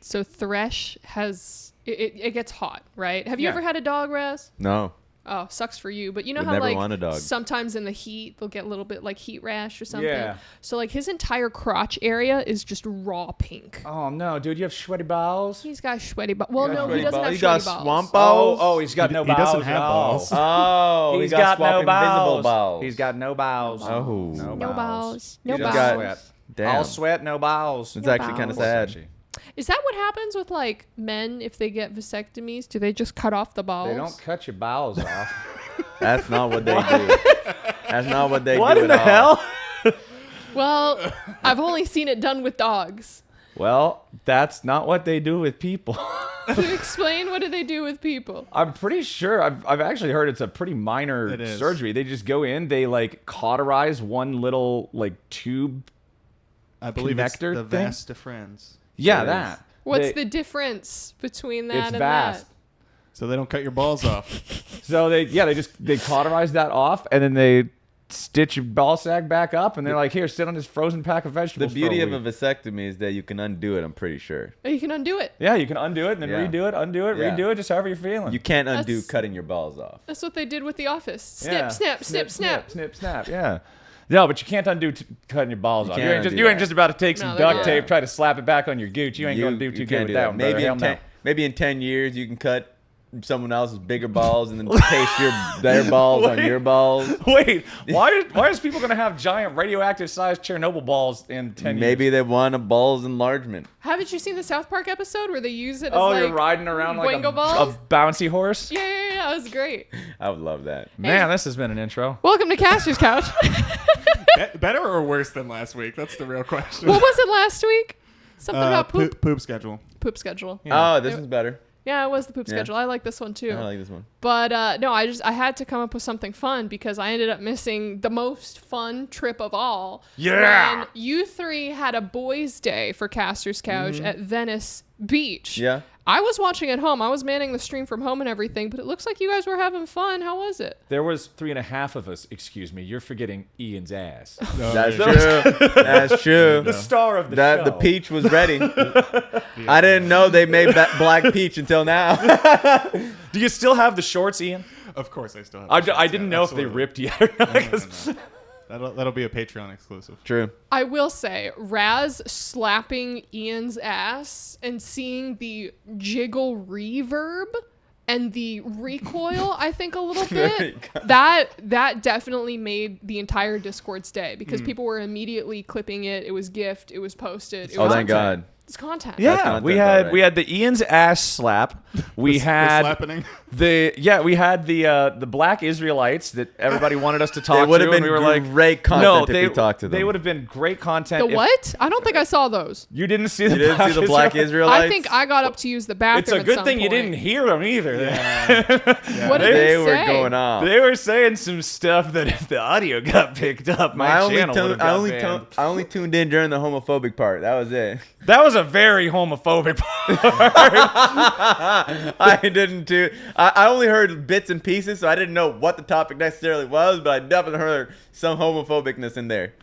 So Thresh has it gets hot, right? Have you ever had a dog, Raz? No. Oh, sucks for you. But you know Would how never like want a dog. sometimes in the heat they'll get a little bit like heat rash or something. Yeah. So like his entire crotch area is just raw pink. Oh no, dude, you have sweaty balls. He's got sweaty balls. Well, He got no, he sweaty doesn't balls. have He sweaty got balls. swamp balls. Oh, he's got no He balls. doesn't have balls. Oh, He's he got got no invisible balls. balls. He's got no balls. Oh. No balls. No He just balls. sweat. Damn. All sweat, no balls. It's No actually kind of balls. sad. Is that what happens with like men if they get vasectomies? Do they just cut off the balls? They don't cut your bowels off. That's not what they do. That's not what they do. What in at the all. hell? Well, I've only seen it done with dogs. Well, that's not what they do with people. Explain, what do they do with people? I'm pretty sure I've actually heard it's a pretty minor It is. surgery. They just go in, they like cauterize one little like tube. I believe it's Connector the thing? vas deferens. Yeah, It is. that. What's They- the difference between that It's and vast. that? So they don't cut your balls off. So they cauterize that off, and then they stitch your ball sack back up, and they're like, here, sit on this frozen pack of The vegetables. beauty for of a a week. vasectomy is that you can undo it, I'm pretty sure. Oh, you can undo it. Yeah, you can undo it and then Yeah. redo it, undo it, Yeah. redo it, just however you're feeling. You can't undo That's- cutting your balls off. That's what they did with The Office. Snip, Yeah. snap, snip, snap. snip, snap. Yeah. No, but you can't undo cutting your balls off. You can't ain't, just, undo you ain't that. just about to take No, some they're duct gone. tape, try to slap it back on your gooch. You ain't going to do too good can't with do that one. Maybe brother. in, Hell no. maybe in 10 years you can cut someone else's bigger balls and then paste their balls on your balls. Wait, why is people going to have giant radioactive sized Chernobyl balls in 10 Maybe years? they want a balls enlargement. Haven't you seen the South Park episode where they use it as Oh, like you're riding around like Boingo a balls? bouncy horse? Yeah, that was great. I would love that. Man, this has been an intro. Welcome to Caster's Couch. Better or worse than last week? That's the real question. What was it last week? Something about poop. Poop schedule. Poop schedule. Oh, this is better. Yeah, it was the poop Yeah. schedule. I like this one too. I like this one. But no, I had to come up with something fun because I ended up missing the most fun trip of all. Yeah. When you three had a boys' day for Caster's Couch at Venice Beach. Yeah. I was watching at home. I was manning the stream from home and everything, but it looks like you guys were having fun. How was it? There was 3.5 of us. Excuse me. You're forgetting Ian's ass. That's true. That's true. The star of the The show. peach was ready. I didn't know they made black peach until now. Do you still have the shorts, Ian? Of course, I still have. I didn't know if they ripped yet or not. No. That'll be a Patreon exclusive. True. I will say, Raz slapping Ian's ass and seeing the jiggle reverb and the recoil, I think a little bit, that definitely made the entire Discord's day because people were immediately clipping it. It was gift. It was posted. It Oh, was thank content. God. It's content. Yeah, content, we all had right. we had the Ian's ass slap. We had slappening. we had the Black Israelites that everybody wanted us to talk to. It would have and been we were like, great content no, if we talked to them. They would have been great content. The if- what? I don't think I saw those. You didn't see You the didn't Black see the Black Israelites? Israelites? I think I got up to use the bathroom. It's a at good some thing you point. didn't hear them either. What did They they were say? going off. They were saying some stuff that if the audio got picked up, my channel would have got banned. I only tuned in during the homophobic part. That was it. That was a very homophobic part. I didn't tune. I only heard bits and pieces, so I didn't know what the topic necessarily was, but I definitely heard some homophobicness in there.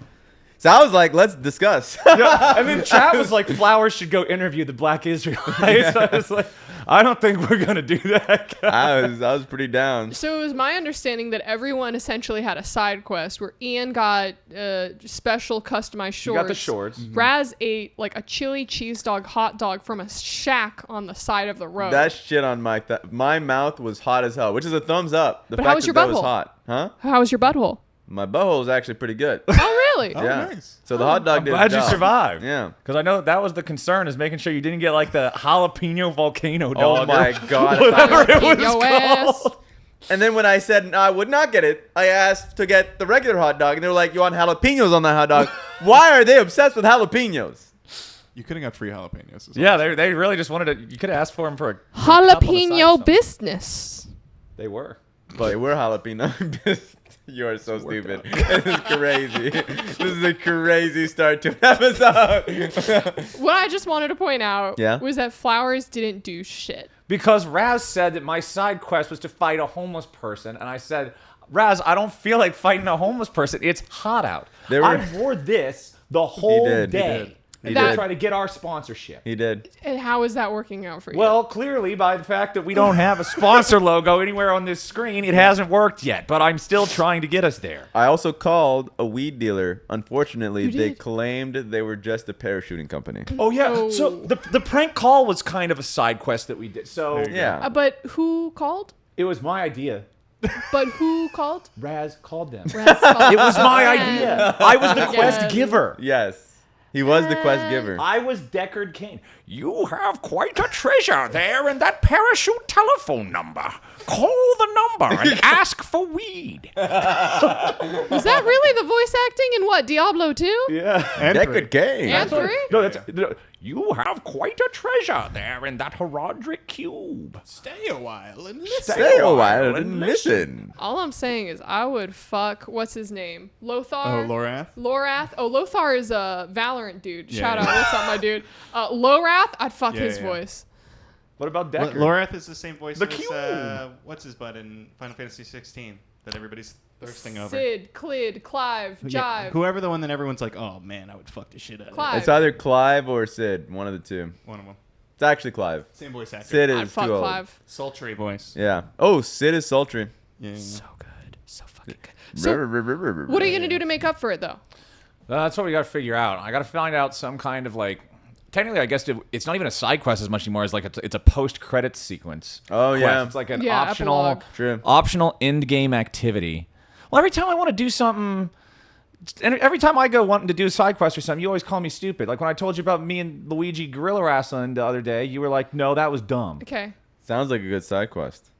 So I was like, let's discuss. Yeah, and then chat was like, Flowers should go interview the Black Israelites. I was like, I don't think we're going to do that. I was pretty down. So it was my understanding that everyone essentially had a side quest where Ian got special customized shorts. You got the shorts. Raz ate like a chili cheese dog hot dog from a shack on the side of the road. That shit on my mouth was hot as hell, which is a thumbs up. The But fact how was your that was butthole? hot, huh? How was your butthole? My butthole is actually pretty good. Oh, really? Oh, yeah. nice. So the hot dog I'm did glad its you job. survived. Yeah. Because I know that was the concern, is making sure you didn't get like the jalapeno volcano dog. Oh my or God. whatever it was Your ass. called. And then when I said no, I would not get it, I asked to get the regular hot dog, and they were like, "You want jalapenos on that hot dog?" Why are they obsessed with jalapenos? You could have got free jalapenos. is Yeah, all. they really just wanted to. You could have asked for them for a couple of sides Jalapeno of business. They were. But they were jalapeno. You are so stupid. This is crazy. This is a crazy start to an episode. What I just wanted to point out Yeah? was that Flowers didn't do shit. Because Raz said that my side quest was to fight a homeless person, and I said, Raz, I don't feel like fighting a homeless person. It's hot out. There were- I wore this the whole did, he day. did. He That- did. Try to get our sponsorship. He did. And how is that working out for you? Well, clearly by the fact that we don't have a sponsor logo anywhere on this screen, it hasn't worked yet. But I'm still trying to get us there. I also called a weed dealer. Unfortunately, You they did? claimed they were just a parachuting company. Oh yeah. Oh. So the prank call was kind of a side quest that we did. So There you go. Yeah. But who called? it was my idea. But who called? Raz called them. Raz called. It was my Again. idea. I was the quest Again. giver. Yes. He was the quest giver. I was Deckard Cain. You have quite a treasure there in that parachute telephone number. Call the number and ask for weed. Was that really the voice acting in what, Diablo 2? Yeah. And Deckard Cain. And 3? No, that's you have quite a treasure there in that heraldric cube. Stay a while and listen. Stay a while and listen. All I'm saying is I would fuck, what's his name? Lothar? Oh, Lorath? Lorath. Oh, Lothar is a Valorant dude. Yeah, Shout yeah. out. What's up, my dude? Lorath, I'd fuck Yeah, his yeah. voice. What about Deckard? Lorath is the same voice The as cube. what's his butt in Final Fantasy 16 that everybody's thirsting over. Sid, Clid, Clive, Yeah, Jive. whoever the one that everyone's like, oh man, I would fuck the shit out of. Clive. It's either Clive or Sid. One of the two. One of them. It's actually Clive. Same voice actor. Sid I'd is fuck too old. Clive. Sultry voice. Yeah. Oh, Sid is sultry. Yeah. So good. So fucking good. So, what are you going to do to make up for it, though? That's what we got to figure out. I got to find out some kind of like. Technically, I guess it's not even a side quest as much anymore as like it's a post-credits sequence. Oh, quest. yeah. It's like an Yeah, optional, epilogue. True. optional end-game activity. Well, every time I want to do something, and every time I go wanting to do a side quest or something, you always call me stupid. Like when I told you about me and Luigi gorilla wrestling the other day, you were like, "No, that was dumb." Okay. Sounds like a good side quest.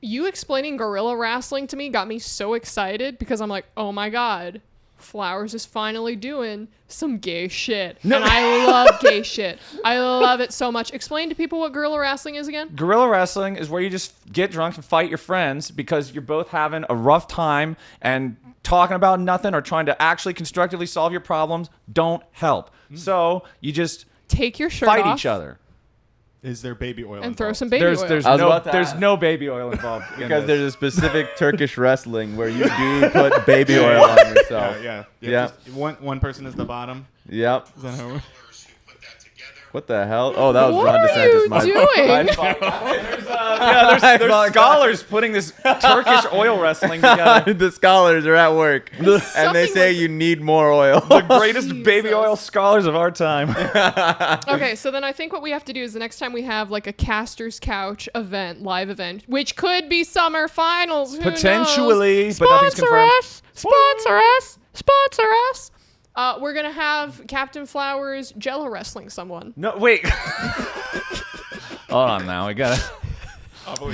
You explaining gorilla wrestling to me got me so excited because I'm like, oh my God. Flowers is finally doing some gay shit. No. And I love gay shit. I love it so much. Explain to people what gorilla wrestling is again. Gorilla wrestling is where you just get drunk and fight your friends because you're both having a rough time and talking about nothing or trying to actually constructively solve your problems don't help. So you just Take your shirt fight off each other. Is there baby oil? and throw involved? some baby oil. There's I was no about to there's ask. no baby oil involved in Because this. there's a specific Turkish wrestling where you do put baby oil on yourself. Yeah. Just one person is the bottom. Yep. Is that how? What the hell? Oh, that was What Ron are DeSantis. you My doing? my fault. there's scholars putting this Turkish oil wrestling together. The scholars are at work, and they Something say like- you need more oil. The greatest baby Jesus. oil scholars of our time. Okay, so then I think what we have to do is the next time we have like a caster's couch event, live event, which could be summer finals. Who Potentially, knows? but nothing's Sponsor confirmed. us. Sponsor us. Sponsor us. We're gonna have Captain Flowers Jello wrestling someone. No, wait. Hold on now. We gotta.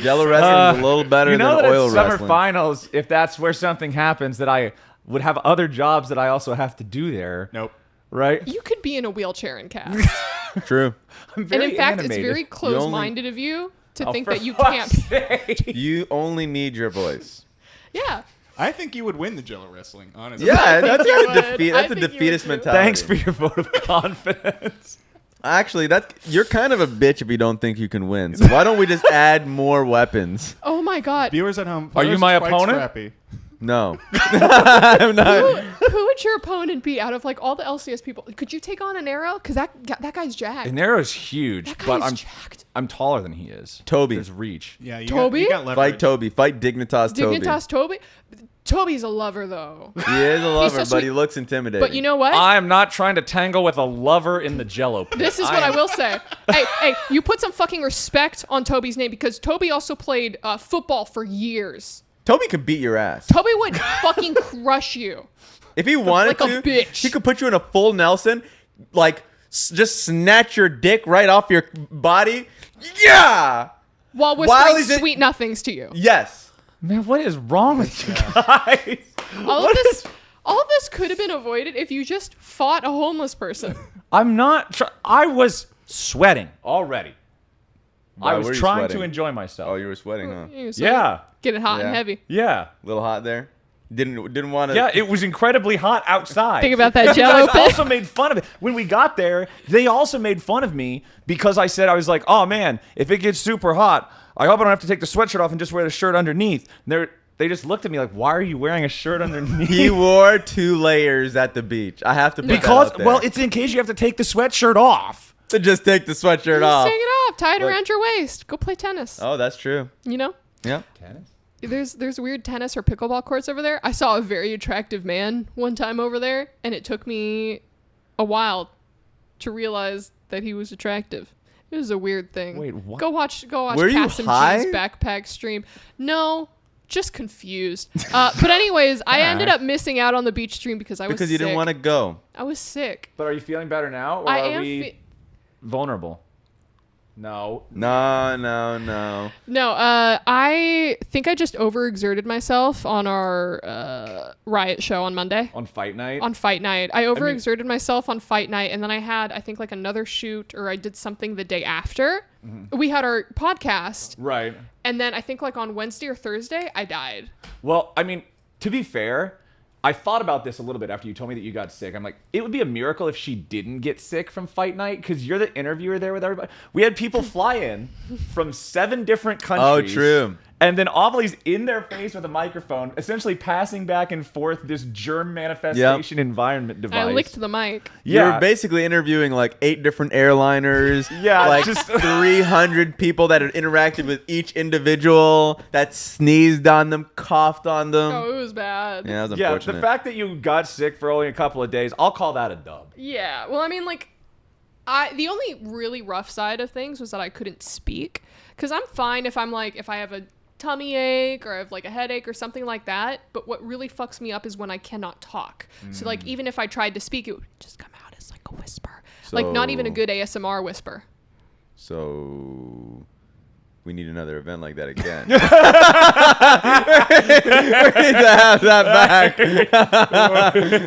Yellow wrestling is a little better You know than that oil at summer wrestling. finals, if that's where something happens, that I would have other jobs that I also have to do there. Nope. Right? You could be in a wheelchair and cast. True. I'm And very in fact, animated. it's very close-minded of you to Oh, think for that you fuck's can't. sake. You only need your voice. Yeah. I think you would win the Jello wrestling. Honestly. Yeah, that's you a would. defeat. I That's a think you would defeatist too. mentality. Thanks for your vote of confidence. Actually, you're kind of a bitch if you don't think you can win. So why don't we just add more weapons? Oh my God. Viewers at home. Are you Flowers my is quite opponent? Scrappy. No, I'm not. Who would your opponent be out of like all the LCS people? Could you take on an arrow? Because that guy's jacked. Nero's huge, That but guy's I'm jacked. I'm taller than he is. Toby. There's reach. Yeah, you Toby? Got leverage. Fight Toby. Fight Dignitas Toby. Dignitas Toby. Toby's a lover though. He is a lover, so but he sweet. looks intimidating. But you know what? I'm not trying to tangle with a lover in the Jello pit. This is what I will say. Hey, you put some fucking respect on Toby's name because Toby also played football for years. Toby could beat your ass. Toby would fucking crush you. If he wanted Like a to, bitch. he could put you in a full Nelson, like just snatch your dick right off your body. Yeah. While While whispering he's in- sweet nothings to you. Yes. Man, what is wrong with you guys? All of this could have been avoided if you just fought a homeless person. I'm not. I was sweating already. Why I was were you trying sweating? to enjoy myself. Oh, you were sweating, huh? Yeah. Getting hot and Yeah. heavy. Yeah. A little hot there. Didn't want to. Yeah, it was incredibly hot outside. Think about that You Jello guys pit. also made fun of it. When we got there, they also made fun of me because I said, I was like, oh man, if it gets super hot, I hope I don't have to take the sweatshirt off and just wear the shirt underneath. And they just looked at me like, why are you wearing a shirt underneath? He wore 2 layers at the beach. I have to put that Because out there. well, it's in case you have to take the sweatshirt off. to just take the sweatshirt Just off. take it off. Tie it Like- around your waist. Go play tennis. Oh, that's true. You know? Yeah. Tennis? There's weird tennis or pickleball courts over there. I saw a very attractive man one time over there, and it took me a while to realize that he was attractive. It was a weird thing. Wait, what? Go watch Were you Cassim high? G's backpack stream. No, just confused. But anyways, I ended up missing out on the beach stream because I was Because you didn't sick. want to go. I was sick. But are you feeling better now, or I are am. we vulnerable? No. No. No, I think I just overexerted myself on our Riot show on Monday. On fight night? On fight night. I overexerted myself on fight night, and then I had, I think, like another shoot, or I did something the day after. We had our podcast, Right. and then I think like on Wednesday or Thursday, I died. Well, I mean, to be fair, I thought about this a little bit after you told me that you got sick. I'm like, it would be a miracle if she didn't get sick from fight night, because you're the interviewer there with everybody. We had people fly in from 7 different countries. Oh, true. And then Ovilee's in their face with a microphone, essentially passing back and forth this germ manifestation environment device. I licked the mic. You Yeah. were basically interviewing like 8 different airliners. Yeah, like just- 300 people that had interacted with each individual, that sneezed on them, coughed on them. Oh, it was bad. Yeah, that was Yeah, unfortunate. the fact that you got sick for only a couple of days, I'll call that a dub. Yeah. Well, I mean, like, the only really rough side of things was that I couldn't speak. Because I'm fine if I'm like, if I have a tummy ache or I have like a headache or something like that. But what really fucks me up is when I cannot talk. So, like, even if I tried to speak, it would just come out as like a whisper. Like, not even a So- good ASMR whisper. So we need another event like that again. we need to have that back.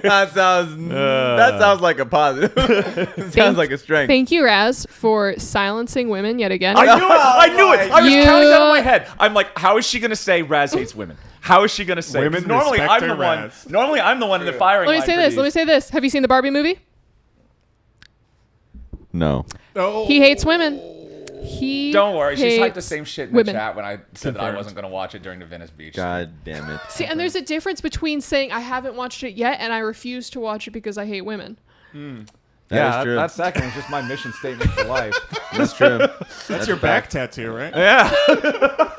that sounds like a positive. Sounds like a strength. Thank you, Raz, for silencing women yet again. I knew it! I knew it! I was You- counting down in my head. I'm like, how is she gonna say Raz hates women? How is she gonna say? 'Cause Women normally respect I'm the her one. Raz. Normally I'm the one in the firing Let me line say for this. Let me these. say this. Have you seen the Barbie movie? No. Oh. He hates women. He Don't worry, she's typed the hates same shit in women. the chat when I said that I Confirmed. wasn't gonna watch it during the Venice Beach. God damn it. See, and there's a difference between saying I haven't watched it yet and I refuse to watch it because I hate women. That is true. That second is just my mission statement for life. That's true. That's your back tattoo, right? Yeah.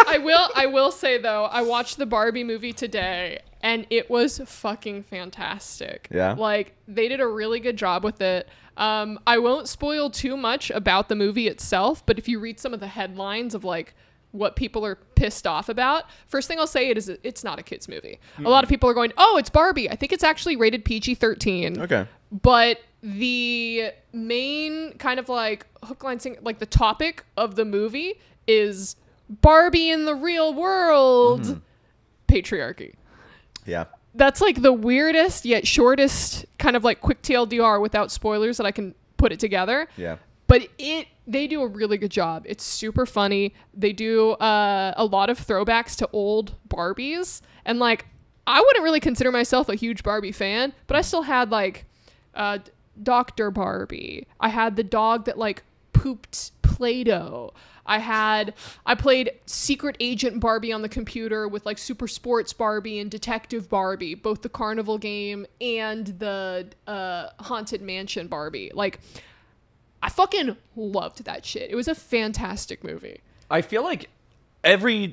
I will say though, I watched the Barbie movie today and it was fucking fantastic. Yeah? Like they did a really good job with it. I won't spoil too much about the movie itself, but if you read some of the headlines of like what people are pissed off about, first thing I'll say it's not a kids movie. A lot of people are going, "Oh, it's Barbie." I think it's actually rated PG-13. Okay. But the main kind of like hook, line, sinker, like the topic of the movie is Barbie in the real world, patriarchy. Yeah. That's like the weirdest yet shortest kind of like quick TLDR without spoilers that I can put it together. Yeah. But they do a really good job. It's super funny. They do a lot of throwbacks to old Barbies. And like, I wouldn't really consider myself a huge Barbie fan, but I still had like Dr. Barbie. I had the dog that like pooped Play-Doh. I played Secret Agent Barbie on the computer with like Super Sports Barbie and Detective Barbie, both the carnival game and the Haunted Mansion Barbie. Like, I fucking loved that shit. It was a fantastic movie. I feel like every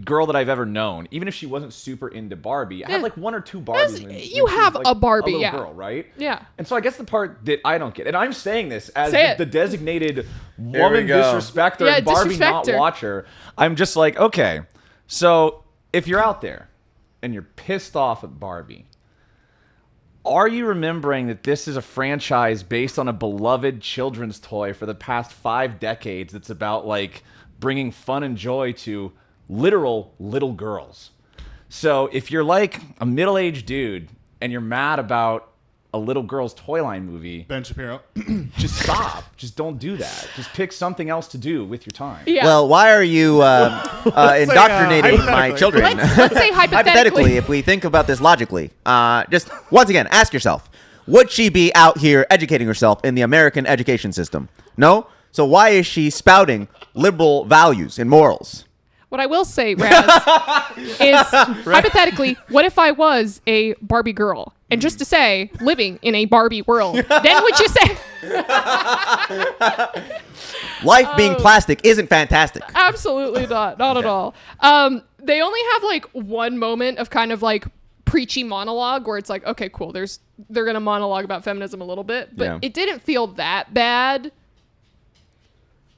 girl that I've ever known, even if she wasn't super into Barbie, had like 1 or 2 Barbies. when you she was, have like, a Barbie, little yeah. girl, right? Yeah. And so I guess the part that I don't get, and I'm saying this as Say it. the designated we woman go. disrespecter Yeah, and Barbie not disrespecter. watcher, I'm just like, okay, so if you're out there and you're pissed off at Barbie, are you remembering that this is a franchise based on a beloved children's toy for the past 5 decades that's about like bringing fun and joy to literal little girls? So if you're like a middle-aged dude and you're mad about a little girl's toy line movie, Ben Shapiro. just stop. Just don't do that. Just pick something else to do with your time. Yeah. Well, why are you indoctrinating my hypothetically. children? Let's say hypothetically. If we think about this logically, just once again, ask yourself, would she be out here educating herself in the American education system? No? So why is she spouting liberal values and morals? What I will say, Raz, is hypothetically, what if I was a Barbie girl? And just to say, living in a Barbie world, then would you say? Life being plastic isn't fantastic. Absolutely not. Not at all. They only have like one moment of kind of like preachy monologue where it's like, okay, cool. They're going to monologue about feminism a little bit, but it didn't feel that bad.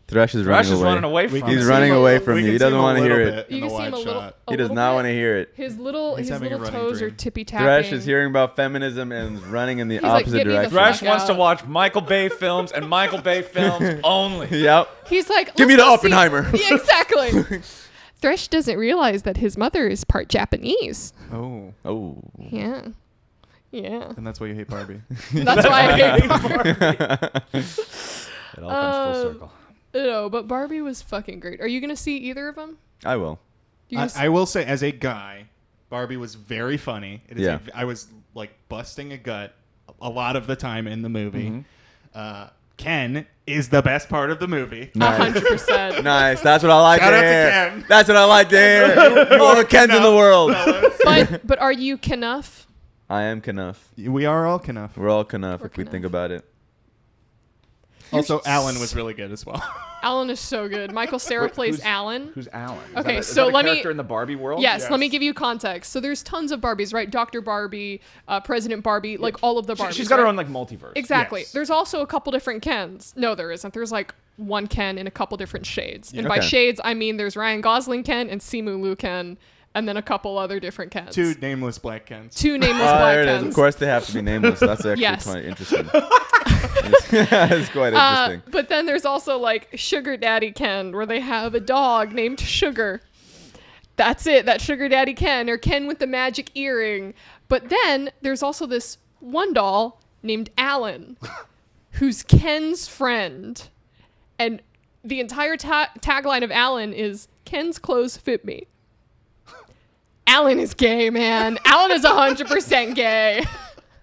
Thresh is running away from He's us. running away from you. He doesn't want to hear it. You can see him a little. He does not want to hear it. His little toes are tippy tapping. Thresh is hearing about feminism and is running in the opposite "Get me the direction. fuck Thresh wants to out." watch Michael Bay films and Michael Bay films only. Yep. He's like, Give me the "Let's go see-" Oppenheimer. Yeah, exactly. Thresh doesn't realize that his mother is part Japanese. Oh. Oh. Yeah. Yeah. And that's why you hate Barbie. That's why I hate Barbie. It all comes full circle. No, but Barbie was fucking great. Are you going to see either of them? I will. I will say, as a guy, Barbie was very funny. I was like busting a gut a lot of the time in the movie. Ken is the best part of the movie. 100%. Nice. That's what I like Shout to out to hear. Ken. That's what I like to hear. All the Kens in the world. But are you Knuff? I am Knuff. We are all Knuff. We're all Knuff if we Knuff. think about it. Also, Alan was really good as well. Alan is so good. Michael Cera plays Alan. Who's Alan? Okay, is so that a let me- character in the Barbie world? Yes, let me give you context. So there's tons of Barbies, right? Dr. Barbie, President Barbie, like all of the Barbies. She's got her right? own like multiverse. Exactly. Yes. There's also a couple different Kens. No, there isn't. There's like one Ken in a couple different shades. And by Okay. shades, I mean there's Ryan Gosling Ken and Simu Liu Ken, and then a couple other different Kens. Two nameless black Kens. Two nameless Oh, black there it Kens. is. Of course they have to be nameless. That's actually Yes. quite interesting. It's quite interesting. But then there's also like Sugar Daddy Ken, where they have a dog named Sugar. That's it. That's Sugar Daddy Ken, or Ken with the magic earring. But then there's also this one doll named Alan, who's Ken's friend. And the entire tagline of Alan is, Ken's clothes fit me. Alan is gay, man. Alan is 100% gay.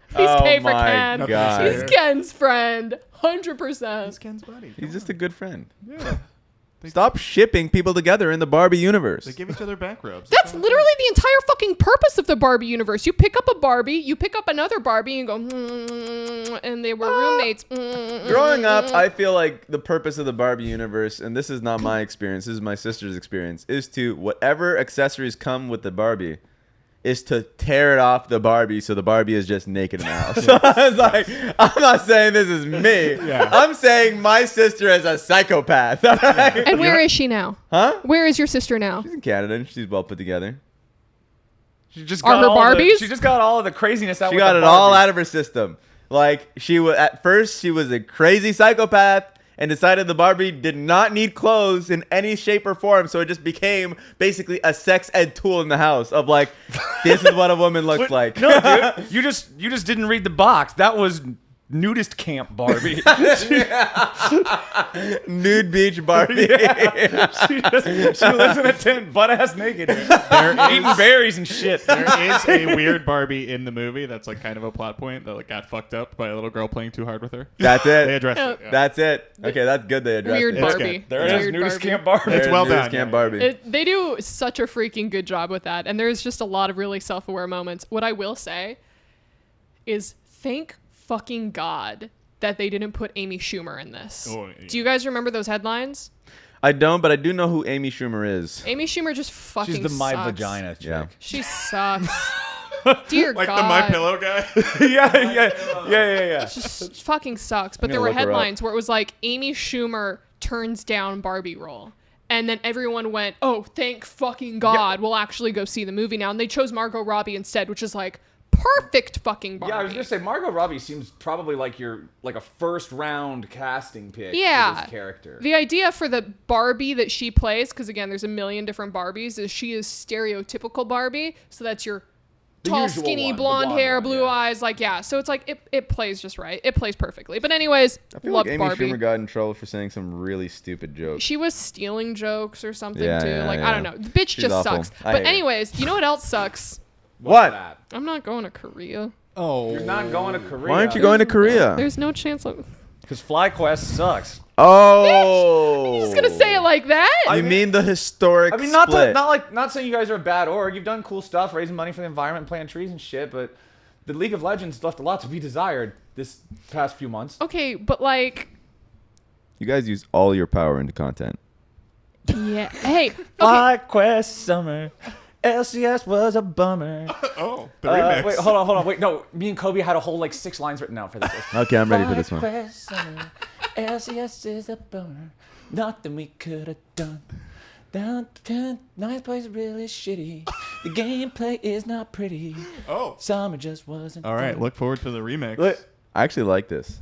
He's gay for Ken. God. He's Ken's friend. 100%. He's Ken's buddy. He's just a good friend. Yeah. Stop shipping people together in the Barbie universe. They give each other back rubs. That's literally the entire fucking purpose of the Barbie universe. You pick up a Barbie, you pick up another Barbie, and go, and they were roommates. Growing up, I feel like the purpose of the Barbie universe, and this is not my experience, this is my sister's experience, is to whatever accessories come with the Barbie, is to tear it off the Barbie so the Barbie is just naked in the house. So I was like, I'm not saying this is me. Yeah. I'm saying my sister is a psychopath. And where is she now? Huh? Where is your sister now? She's in Canada and she's well put together. She just Are got her all the- Barbies? she just got all of the craziness out. She with got the it all Barbies. out of her system. Like she was at first, she was a crazy psychopath and decided the Barbie did not need clothes in any shape or form, so it just became basically a sex ed tool in the house of like, this is what a woman looks like. No, dude, you just didn't read the box. That was nudist camp Barbie. Nude beach Barbie. she lives in a tent, butt ass naked, eating berries and shit. There is a weird Barbie in the movie that's like kind of a plot point that like got fucked up by a little girl playing too hard with her. That's They it. addressed it. Yeah. That's it. Okay, that's good. They addressed Weird it. It's Barbie. good. There it is, Weird nudist Barbie. camp Barbie. It's well Nudist done. Camp Yeah. Barbie. They do such a freaking good job with that, and there's just a lot of really self-aware moments. What I will say is, thank fucking God that they didn't put Amy Schumer in this. Oh, yeah. Do you guys remember those headlines? I don't, but I do know who Amy Schumer is. Amy Schumer just fucking She's the my sucks. vagina chick. Yeah. She sucks. Dear Like God. the My Pillow guy. yeah. Just fucking sucks. But I'm there gonna were look her up. headlines where it was like, Amy Schumer turns down Barbie role. And then everyone went, oh, thank fucking God. We'll actually go see the movie now. And they chose Margot Robbie instead, which is like perfect fucking Barbie. Yeah, I was gonna say Margot Robbie seems probably like a first round casting pick Yeah. for this character. The idea for the Barbie that she plays, because again, there's a million different Barbies, is she is stereotypical Barbie. So that's your The tall, usual skinny, one, the blonde blonde hair, one, blue yeah. eyes. Like, yeah. So it's like, it plays just right. It plays perfectly. But anyways, I feel loved like Amy Barbie. Schumer got in trouble for saying some really stupid jokes. She was stealing jokes or something Yeah, too. yeah, Like, yeah. I don't know. The bitch She's just awful. sucks. I But hate her. anyways, you know what else sucks? What? That. I'm not going to Korea. Oh. You're not going to Korea. Why aren't you going to Korea? There's no chance. I'm Because FlyQuest sucks. Oh. just going to say it like that? You mean the historic I mean, split? not saying you guys are a bad org. You've done cool stuff, raising money for the environment, planting trees and shit. But the League of Legends left a lot to be desired this past few months. Okay, but like, You guys use all your power into content. yeah. Hey, okay. FlyQuest summer, LCS was a bummer. Oh, the remix. Wait, hold on. Wait, no. Me and Kobe had a whole 6 lines written out for this. Okay, I'm ready for this one. FlyQuest summer, LCS is a bummer. Nothing we could have done. Down 10, ninth place is really shitty. The gameplay is not pretty. Oh. Summer just wasn't. All right, fun. look forward to the remix. I actually like this.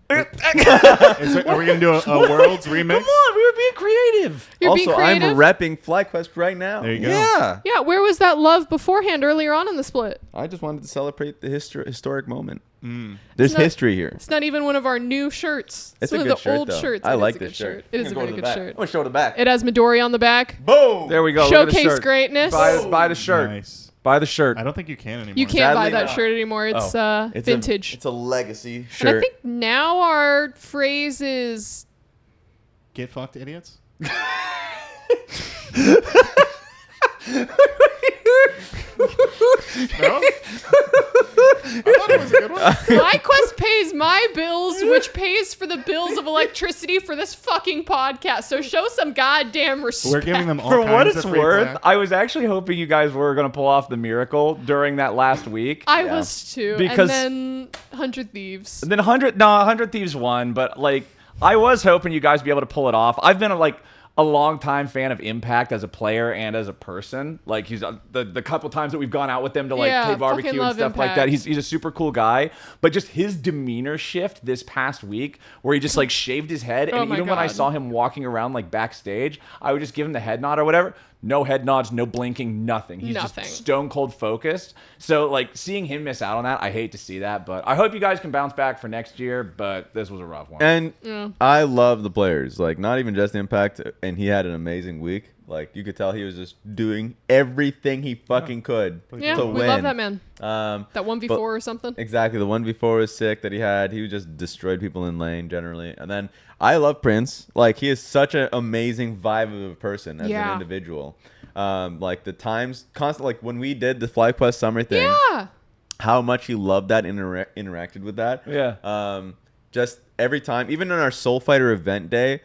Are we going to do a Worlds remix? Come on, we were being creative. You're Also, being creative. I'm repping FlyQuest right now. There you go. Yeah. Yeah, where was that love beforehand earlier on in the split? I just wanted to celebrate the historic moment. Mm. There's It's not- history here. It's not even one of our new shirts. It's one a of good the shirt, old though. shirts. I It is like a good this shirt. It is a very good shirt. I'm gonna show the back. It has Midori on the back. Boom. There we go. Look at the Showcase shirt. greatness. Buy the shirt. Nice. Buy the shirt. I don't think you can anymore. You can't buy Sadly that not. shirt anymore. It's It's vintage. It's a legacy And I shirt. think now our phrase is Get fucked, idiots. No? I thought it was a good one. FlyQuest pays my bills, which pays for the bills of electricity for this fucking podcast. So show some goddamn respect. We're giving them all For kinds what of it's free worth, play. I was actually hoping you guys were going to pull off the miracle during that last week. I was too. Because- and then 100 Thieves. And then 100 Thieves won, but I was hoping you guys would be able to pull it off. I've been a long-time fan of Impact as a player and as a person. He's the couple times that we've gone out with him to Yeah, play barbecue fucking and love stuff like that. Impact. He's a super cool guy, but just his demeanor shift this past week, where he just shaved his head, Oh and my even when I God. saw him walking around backstage, I would just give him the head nod or whatever. No head nods, no blinking, nothing. He's Nothing. just stone cold focused. So seeing him miss out on that, I hate to see that. But I hope you guys can bounce back for next year. But this was a rough one. And I love the players. Not even just Impact. And he had an amazing week. You could tell he was just doing everything he fucking could Yeah, to we win. love that man. That That 1v4 or something. Exactly. The 1v4 was sick that he had. He just destroyed people in lane generally. And then I love Prince. He is such an amazing vibe of a person as an individual. The times constant, when we did the FlyQuest summer thing, Yeah. how much he loved that, interacted with that. Yeah. Just every time, even on our Soul Fighter event day,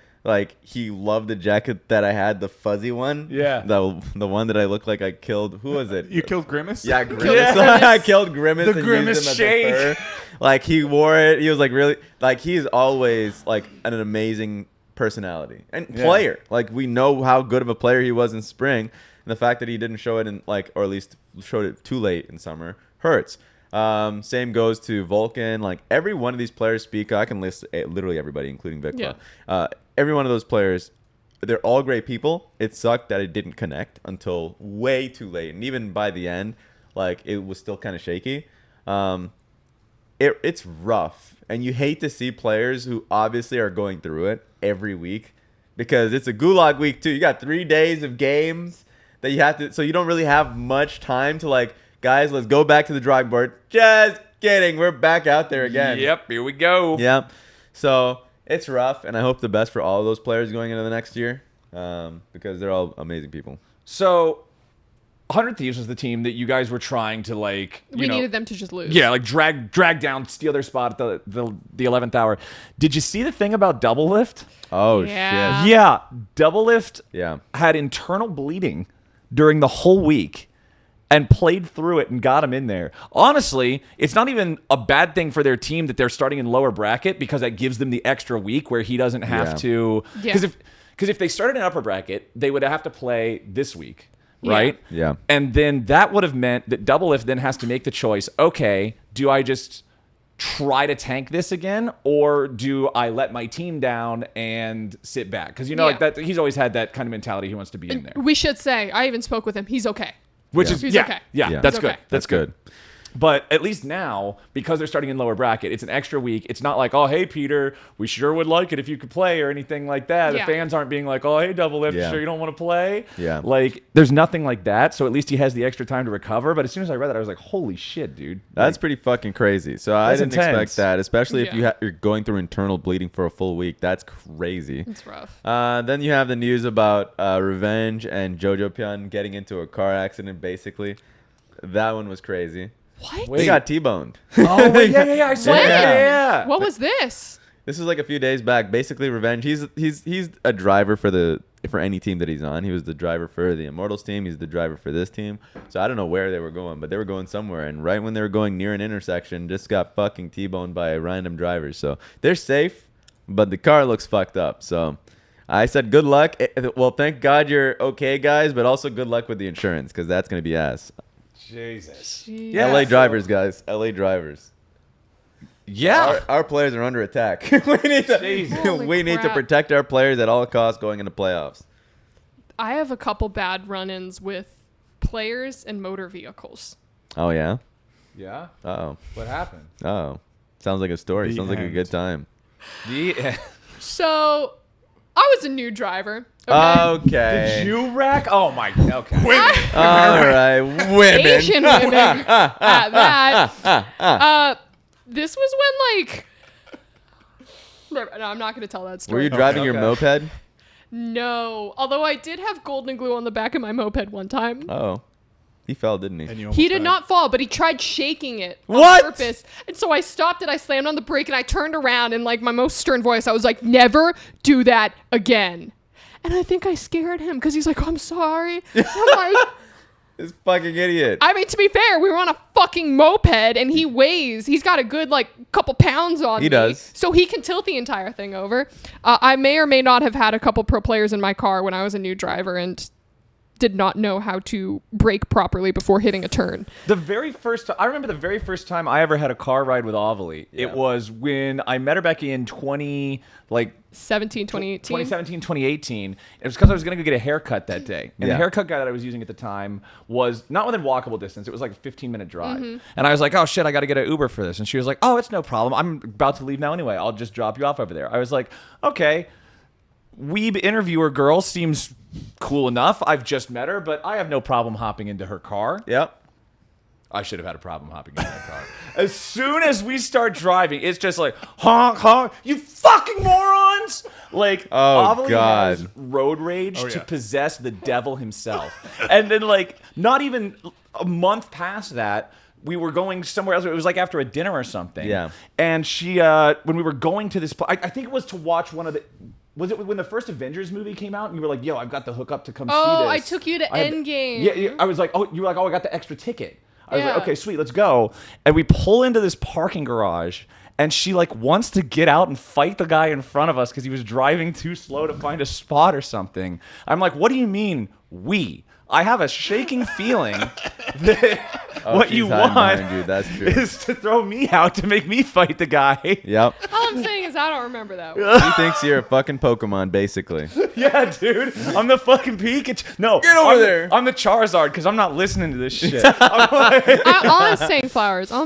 he loved the jacket that I had, the fuzzy one. Yeah. The one that I looked like I killed. Who was it? You killed Grimace? Yeah, Grimace. Grimace. I killed Grimace. The and Grimace used him as shake. a fur. He wore it. He was really he's always an amazing personality and player. We know how good of a player he was in spring, and the fact that he didn't show it in or at least showed it too late in summer hurts. Same goes to Vulcan. Every one of these players speak. I can list literally everybody, including Vikla. Yeah. Every one of those players, they're all great people. It sucked that it didn't connect until way too late, and even by the end, it was still kind of shaky. It's rough, and you hate to see players who obviously are going through it every week, because it's a gulag week too. You got 3 days of games that you have to, so you don't really have much time to guys, let's go back to the drawing board. Just kidding, we're back out there again. Yep, here we go. Yeah. So it's rough, and I hope the best for all of those players going into the next year, because they're all amazing people. So, 100 Thieves was the team that you guys were trying to We needed them to just lose. Yeah, drag down, steal their spot at the 11th hour. Did you see the thing about Double Lift? Oh, Yeah. shit. Yeah, Double Lift Yeah. had internal bleeding during the whole week and played through it and got him in there. Honestly, it's not even a bad thing for their team that they're starting in lower bracket, because that gives them the extra week where he doesn't have to. Yeah. Because if they started in upper bracket, they would have to play this week, right? Yeah. And then that would have meant that Double Lift then has to make the choice, okay, do I just try to tank this again, or do I let my team down and sit back? Because that he's always had that kind of mentality. He wants to be in there. We should say, I even spoke with him. He's okay. Which Yeah. is He's okay. Yeah, Yeah. that's He's good. okay. That's good. But at least now, because they're starting in lower bracket, it's an extra week. It's not like, oh, hey, Peter, we sure would like it if you could play or anything like that. Yeah. The fans aren't being like, oh, hey, Double Lift, sure you don't want to play? Yeah. Like, there's nothing like that. So at least he has the extra time to recover. But as soon as I read that, I was like, holy shit, dude. That's pretty fucking crazy. So I didn't intense. expect that, especially if Yeah. you're going through internal bleeding for a full week. That's crazy. It's rough. Then you have the news about Revenge and Jojo Pyun getting into a car accident, basically. That one was crazy. What? They got T-boned. Oh, wait, yeah, I saw When? that. Yeah. What was this? This was like a few days back. Basically, Revenge. He's a driver for any team that he's on. He was the driver for the Immortals team. He's the driver for this team. So I don't know where they were going, but they were going somewhere. And right when they were going near an intersection, just got fucking T-boned by a random driver. So they're safe, but the car looks fucked up. So I said, good luck. Well, thank God you're okay, guys, but also good luck with the insurance because that's gonna be ass. Jesus. Jeez. Yeah, LA so- drivers, guys. LA drivers. Yeah. Our players are under attack. we need Holy to crap. protect our players at all costs going into playoffs. I have a couple bad run-ins with players and motor vehicles. Oh yeah. Yeah. Uh-oh. What happened? Oh. Sounds like a story. The Sounds like a end. good time. So, I was a new driver. Okay. Okay. Did you wreck? Oh my. Okay. All right. Women. Asian women at that. This was when no, I'm not going to tell that Were story. you driving your okay. moped? No. Although I did have golden glue on the back of my moped one time. Oh. He fell, didn't he? And you He almost did died. not fall, but he tried shaking it on What? purpose. And so I stopped it. I slammed on the brake and I turned around and like my most stern voice, I was like, never do that again. And I think I scared him because he's like, oh, I'm sorry. And I'm like, This fucking idiot. I mean, to be fair, we were on a fucking moped and he's got a good like couple pounds on He me. does. So he can tilt the entire thing over. I may or may not have had a couple pro players in my car when I was a new driver and did not know how to brake properly before hitting a turn. I remember the very first time I ever had a car ride with Ovilee. Yeah. It was when I met her, Becky, in 2018. 2017, 2018. It was because I was going to go get a haircut that day. And Yeah. the haircut guy that I was using at the time was not within walkable distance. It was like a 15-minute drive. And I was like, oh, shit, I got to get an Uber for this. And she was like, oh, it's no problem. I'm about to leave now anyway. I'll just drop you off over there. I was like, okay. Weeb interviewer girl seems cool enough. I've just met her, but I have no problem hopping into her car. Yep. I should have had a problem hopping into that car. As soon as we start driving, it's just like, honk, honk, you fucking morons! Like, Oh, Ovilee God. has road rage Oh, to yeah. possess the devil himself. And then, like, not even a month past that, we were going somewhere else. It was like after a dinner or something. Yeah. And she, when we were going to this, I think it was to watch one of the. Was it when the first Avengers movie came out and you were like, yo, I've got the hookup to come see this? Oh, I took you to I had- Endgame. Yeah, I was like, oh, you were like, oh, I got the extra ticket. I was Yeah. like, okay, sweet, let's go. And we pull into this parking garage, and she like wants to get out and fight the guy in front of us because he was driving too slow to find a spot or something. I'm like, what do you mean we? I have a shaking feeling that Oh, what she's you hiding want behind you. That's true. is to throw me out to make me fight the guy. Yep. All I'm saying is I don't remember that one. He thinks you're a fucking Pokemon, basically. Yeah, dude. I'm the fucking Pikachu. No. Get over I'm there. I'm the Charizard because I'm not listening to this shit. All I'm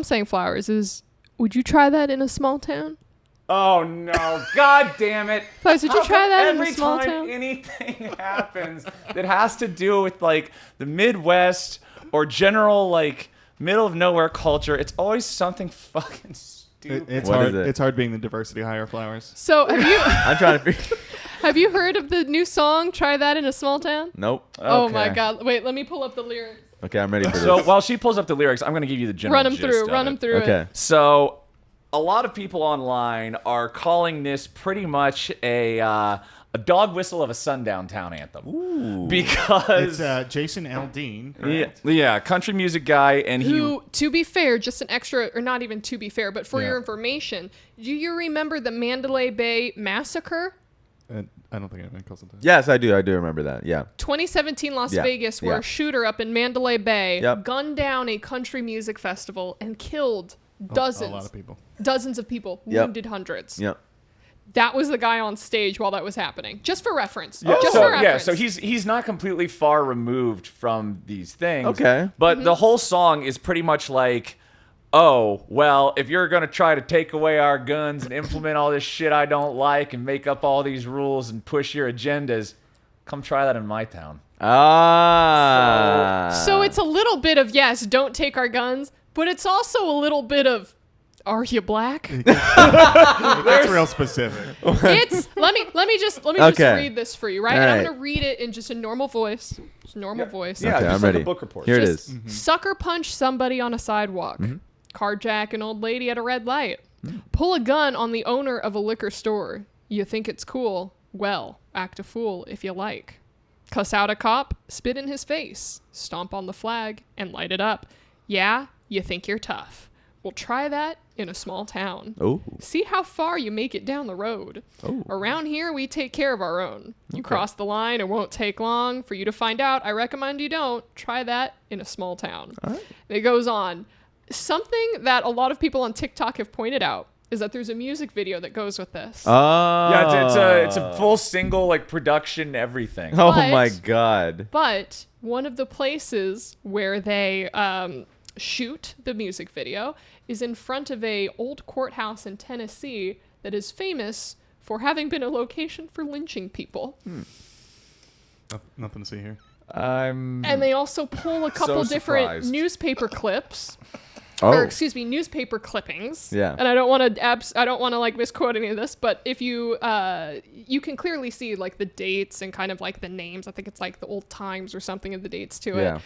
saying, Flowers, is would you try that in a small town? Oh no! God damn it! Flowers, would you How try come that in a every small time town? anything happens that has to do with like the Midwest or general like middle of nowhere culture, it's always something fucking stupid. It's What hard. is it? It's hard being the diversity hire, Flowers. So I'm trying to figure. have you heard of the new song "Try That in a Small Town"? Nope. Oh my Okay. God! Wait, let me pull up the lyrics. Okay, I'm ready for So this. while she pulls up the lyrics, I'm going to give you the general Run them gist through. of Run it. them through. Okay. It. So, a lot of people online are calling this pretty much a dog whistle of a sundown town anthem. Ooh. Because It's Jason Aldean. yeah, correct? yeah, country music guy, and Who, to be fair, just an extra, or not even to be fair, but for Yeah. your information, do you remember the Mandalay Bay Massacre? I don't think anyone calls it that. Yes, I do. I do remember that. Yeah. 2017 Las Yeah, Vegas, where yeah. a shooter up in Mandalay Bay Yep. gunned down a country music festival and killed A dozens lot of people. of people, Yep. wounded hundreds. Yep. That was the guy on stage while that was happening. Just for reference. Yeah, Just so, for reference. so he's not completely far removed from these things. Okay. But the whole song is pretty much like oh, well, if you're going to try to take away our guns and implement all this shit I don't like and make up all these rules and push your agendas, come try that in my town. So it's a little bit of, yes, don't take our guns, but it's also a little bit of, are you black? That's real specific. It's let me just read this for you, right? All And right. I'm gonna read it in just a normal voice. Just normal voice. Yeah, Okay, just I'm like ready. a book report. Here it Just is. Sucker punch somebody on a sidewalk. Carjack an old lady at a red light. Pull a gun on the owner of a liquor store. You think it's cool? Well, act a fool if you like. Cuss out a cop, spit in his face, stomp on the flag, and light it up. Yeah, you think you're tough. Well, try that in a small town. Oh. See how far you make it down the road. Oh. Around here, we take care of our own. You cross the line, it won't take long for you to find out. I recommend you don't. Try that in a small town. All right. It goes on. Something that a lot of people on TikTok have pointed out is that there's a music video that goes with this. Oh. Yeah, it's a full single like production everything. Oh But- my God. But one of the places where they shoot the music video is in front of a old courthouse in Tennessee that is famous for having been a location for lynching people. Nothing to see here. I'm And they also pull a couple different surprised. newspaper clips. Oh. Or excuse me, newspaper clippings. Yeah. And I don't want to like misquote any of this, but if you you can clearly see like the dates and kind of like the names. I think it's like the old Times or something of the dates to Yeah. it.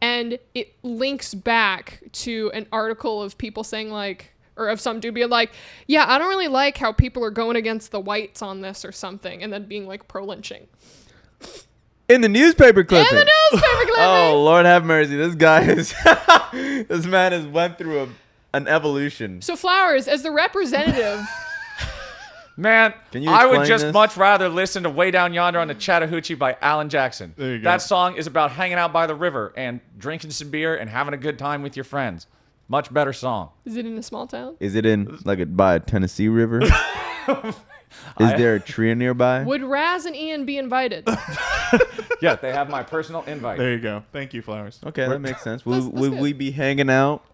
And it links back to an article of people saying like, or of some dude being like, yeah, I don't really like how people are going against the whites on this or something, and then being like pro-lynching. In the newspaper clipping. In the newspaper clipping! Oh, Lord have mercy. This guy is this man has went through an evolution. So Flowers, as the representative... Man, Can you I would explain just this? much rather listen to Way Down Yonder on the Chattahoochee by Alan Jackson. There you go. That song is about hanging out by the river and drinking some beer and having a good time with your friends. Much better song. Is it in a small town? Is it in by a Tennessee river? Is there a tree nearby? Would Raz and Ian be invited? Yeah, they have my personal invite. There you go. Thank you, Flowers. Okay, that makes sense. That's Would good. we be hanging out?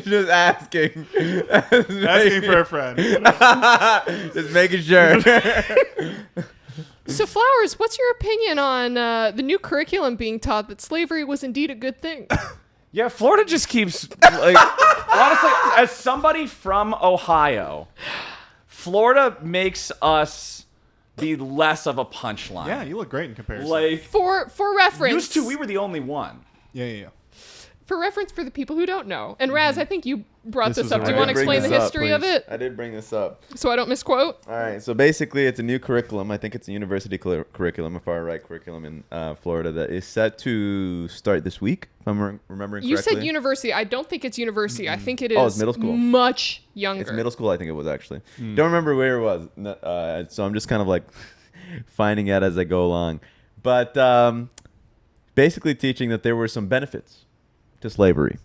Just asking. Asking for a friend. Just making sure. So Flowers, what's your opinion on the new curriculum being taught that slavery was indeed a good thing? Yeah, Florida just keeps like honestly, as somebody from Ohio, Florida makes us be less of a punchline. Yeah, you look great in comparison. Like For reference, used to, we were the only one. Yeah. for reference for the people who don't know. And Raz, I think you brought This this was up. a Do you right- want to Bring explain the this up, history of it I did bring this up. so I don't misquote? All right, so basically it's a new curriculum. I think it's a university curriculum, a far-right curriculum in Florida that is set to start this week, if I'm remembering correctly. You said university. I don't think it's university. I think it is Oh, it's middle school. much younger. It's middle school, I think it was actually. Don't remember where it was, so I'm just kind of like finding out as I go along. But basically teaching that there were some benefits to slavery.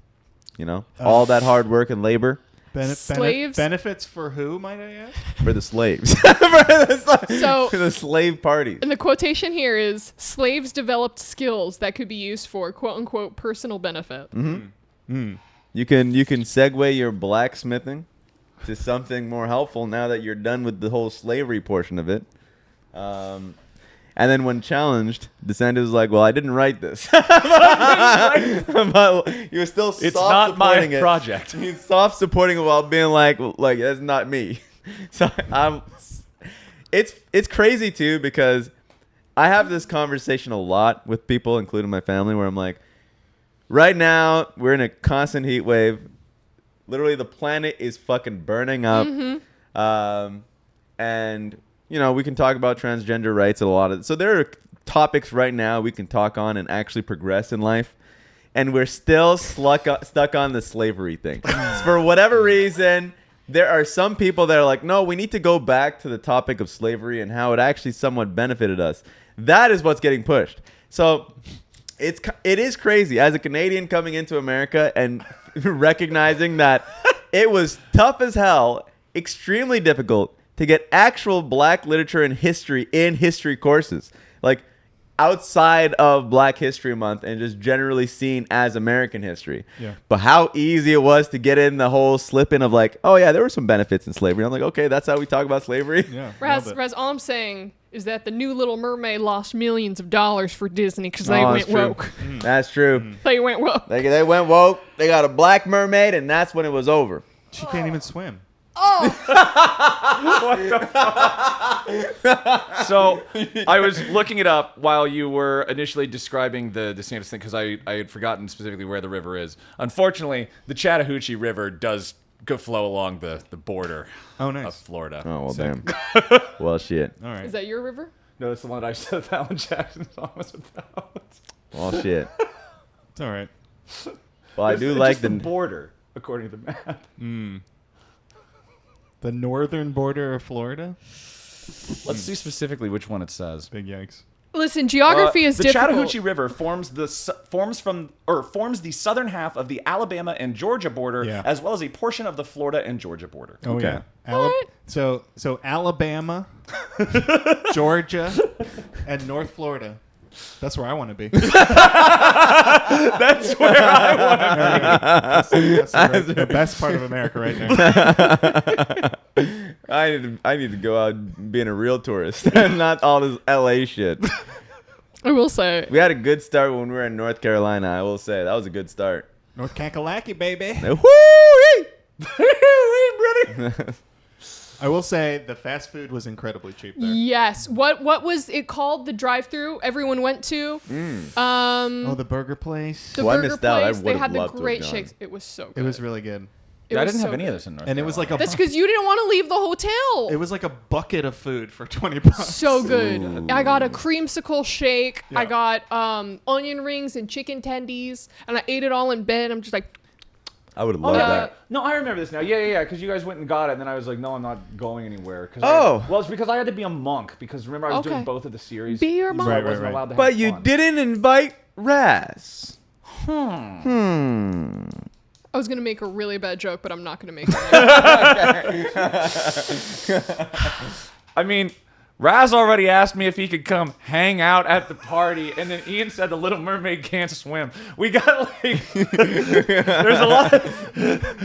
You know, all that hard work and labor Slaves? Benefits for who, might I ask? for the slaves. For So- the slave parties. And the quotation here is, slaves developed skills that could be used for quote unquote personal benefit. You can segue your blacksmithing to something more helpful now that you're done with the whole slavery portion of it. And then when challenged, DeSantis was like, "Well, I didn't write this." But he was still It's soft not my supporting it. project. He's soft supporting it while being like that's not me. So it's crazy too, because I have this conversation a lot with people, including my family, where I'm like, right now we're in a constant heat wave. Literally, the planet is fucking burning up. And you know, we can talk about transgender rights and a lot of. So there are topics right now we can talk on and actually progress in life. And we're still stuck on the slavery thing. For whatever reason, there are some people that are like, no, we need to go back to the topic of slavery and how it actually somewhat benefited us. That is what's getting pushed. So it is crazy as a Canadian coming into America and recognizing that it was tough as hell, extremely difficult to get actual black literature and history in history courses. Like, outside of Black History Month and just generally seen as American history. Yeah. But how easy it was to get in the whole slip in of like, oh yeah, there were some benefits in slavery. I'm like, okay, that's how we talk about slavery. Yeah. Raz, all I'm saying is that the new Little Mermaid lost millions of dollars for Disney because they went that's true. woke. That's true. They went woke. They went woke. They got a black mermaid, and that's when it was over. She can't even swim. So I was looking it up while you were initially describing the DeSantis thing because I had forgotten specifically where the river is. Unfortunately, the Chattahoochee River does go flow along the border of Florida. Oh, well, damn. Well, shit. All right. Is that your river? No, that's the one that I said that Alan Jackson song was about. Well, shit. It's all right. Well, I It's do like just the border, according to the map. The northern border of Florida? Let's see specifically which one it says. Big yikes. Listen, geography is the difficult. Chattahoochee River forms the southern half of the Alabama and Georgia border, Yeah. as well as a portion of the Florida and Georgia border. Oh, Okay. yeah. What? So Alabama, Georgia, and North Florida. That's where I want to be. That's where I want to That's the best part of America right there. I need to go out being a real tourist and not all this LA shit. I will say. We had a good start when we were in North Carolina. I will say that was a good start. North Kakalaki, baby. Woo-wee! brother. I will say the fast food was incredibly cheap there. Yes. What was it called? The drive-through everyone went to. Oh, the burger place. The Well, I burger missed out. I place. They would've had the loved to have great gone. shakes. It was so good. It was really good. It I was didn't have so any of good. this in North And it was like Carolina. That's because you didn't want to leave the hotel. It was like a bucket of food for $20. So good. Ooh. I got a creamsicle shake. Yeah. I got onion rings and chicken tendies, and I ate it all in bed. I'm just like, I would have Oh, loved yeah. that. No, I remember this now. Yeah. Because you guys went and got it, and then I was like, no, I'm not going anywhere. Oh. Well, it's because I had to be a monk, because remember I was doing Okay. both of the series. Be your so monk. I Right, wasn't right. allowed to have But you fun. didn't invite Raz. I was gonna make a really bad joke, but I'm not gonna make it. I mean, Raz already asked me if he could come hang out at the party, and then Ian said the Little Mermaid can't swim. We got like, there's a lot.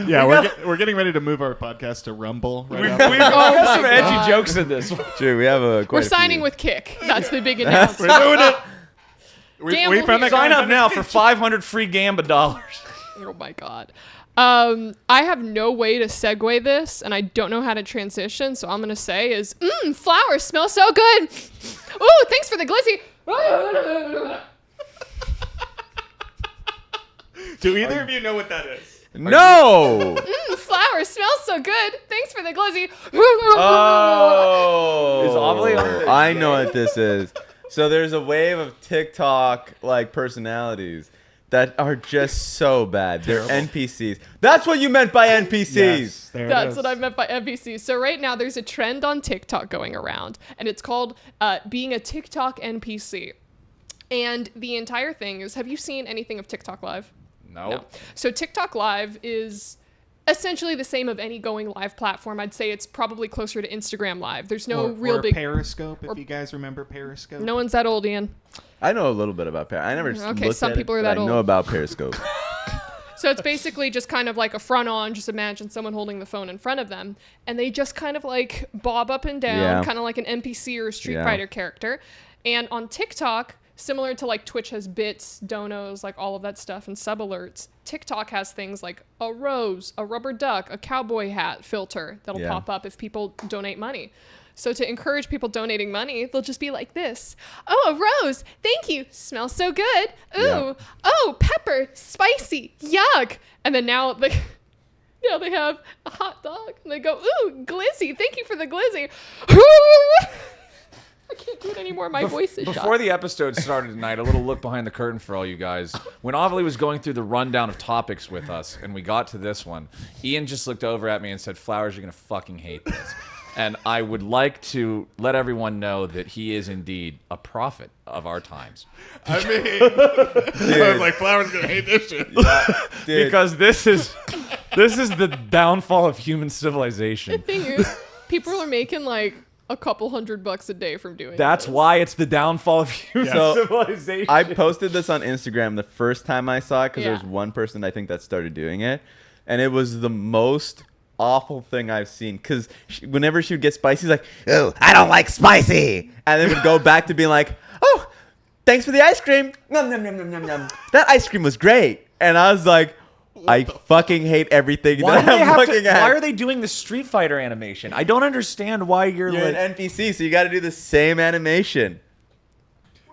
Yeah, we're getting ready to move our podcast to Rumble right We now. got some my edgy God. jokes in this. True, we have a. We're signing with Kick. That's the big announcement. We're doing it. We Gamble found that here. Sign guy up on now Venice for Beach. 500 free Gamba dollars. Oh my God. I have no way to segue this, and I don't know how to transition, so I'm gonna say is, flowers smell so good. Ooh, thanks for the glizzy. Do either of you know what that is? No. Flowers smell so good. Thanks for the glizzy. Oh. Is Ovilee on the- I know what this is. So there's a wave of TikTok like personalities that are just so bad. They're NPCs. That's what you meant by NPCs. Yes, there it That's is. what I meant by NPC. So right now there's a trend on TikTok going around, and it's called being a TikTok NPC. And the entire thing is, have you seen anything of TikTok Live? No. So TikTok Live is essentially the same of any going live platform. I'd say it's probably closer to Instagram Live. There's no real or big. Periscope, if you guys remember Periscope. No one's that old, Ian. I know a little bit about Periscope. I never Okay, looked some at people it, are but that I know old. about Periscope. So it's basically just kind of like a front on, just imagine someone holding the phone in front of them, and they just kind of like bob up and down, Yeah. kind of like an NPC or a Street Yeah. Fighter character. And on TikTok, similar to like Twitch has bits, donos, like all of that stuff, and sub alerts, TikTok has things like a rose, a rubber duck, a cowboy hat filter that'll Yeah. pop up if people donate money. So to encourage people donating money, they'll just be like this. Oh, a rose. Thank you. Smells so good. Ooh. Yeah. Oh, pepper. Spicy. Yuck. And then now they have a hot dog. And they go, ooh, glizzy. Thank you for the glizzy. I can't do it anymore. My voice is Before shot. the episode started tonight, a little look behind the curtain for all you guys. When Ovilee was going through the rundown of topics with us, and we got to this one, Ian just looked over at me and said, "Flowers, you're going to fucking hate this." And I would like to let everyone know that he is indeed a prophet of our times. I mean, I was like, Flower's gonna hate this shit. Dude, Because this is the downfall of human civilization. The thing is, People are making like a couple $100 a day from doing That's this. why it's the downfall of human So, civilization. I posted this on Instagram the first time I saw it because Yeah. there's one person I think that started doing it, and it was the most awful thing I've seen. Because whenever she would get spicy, she's like, "Oh, I don't like spicy," and then would go back to being like, "Oh, thanks for the ice cream. Nom, nom, nom, nom, nom, nom. That ice cream was great." And I was like, I fucking hate everything why, that I'm looking at. why are they doing the Street Fighter animation? I don't understand why you're You're like. an NPC, so you got to do the same animation.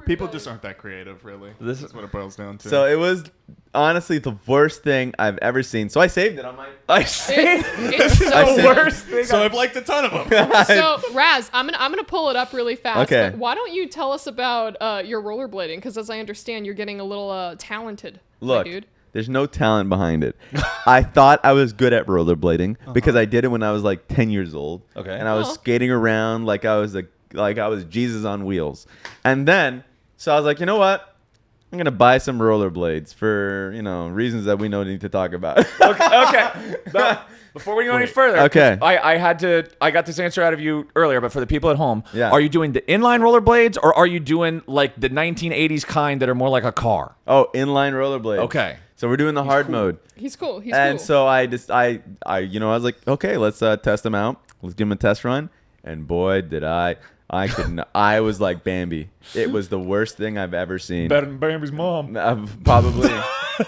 People just aren't that creative, really. This That's what it boils down to. So it was honestly the worst thing I've ever seen. So I saved it on my. It's This is so the said- worst thing. So I've liked a ton of them. So Raz, I'm gonna pull it up really fast. Okay. But why don't you tell us about your rollerblading? Because as I understand, you're getting a little talented. my Look, dude. there's no talent behind it. I thought I was good at rollerblading because I did it when I was like 10 years old. Okay. And I was Oh. skating around like I was Jesus on wheels. And then, so I was like, you know what? I'm gonna buy some rollerblades for reasons that we don't need to talk about. Okay. But before we go any further, 'cause Okay. I got this answer out of you earlier, but for the people at home, Yeah. are you doing the inline rollerblades or are you doing like the 1980s kind that are more like a car? Oh, inline rollerblades. Okay. So we're doing the hard mode. He's cool. He's And cool. so I was like, okay, let's test them out. Let's give them a test run. And boy, did I couldn't. I was like Bambi. It was the worst thing I've ever seen. Better than Bambi's mom. Probably.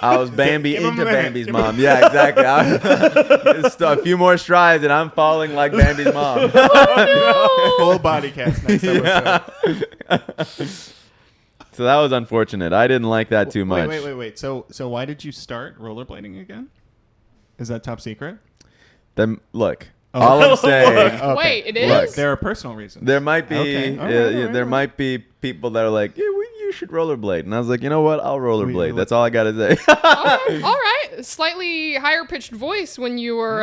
I was Bambi Give him into a minute. Bambi's mom. Yeah, exactly. Just a few more strides and I'm falling like Bambi's mom. Full body cast next episode. So that was unfortunate. I didn't like that too much. Wait. So why did you start rollerblading again? Is that top secret? Then look, all I'm saying, Okay. Wait, it is. Look, There are personal reasons. there might be Okay. All right, all right, there all right. might be people that are like, yeah, you should rollerblade, and I was like, you know what, I'll rollerblade. look- That's all I gotta say. All right. Slightly higher pitched voice when you were.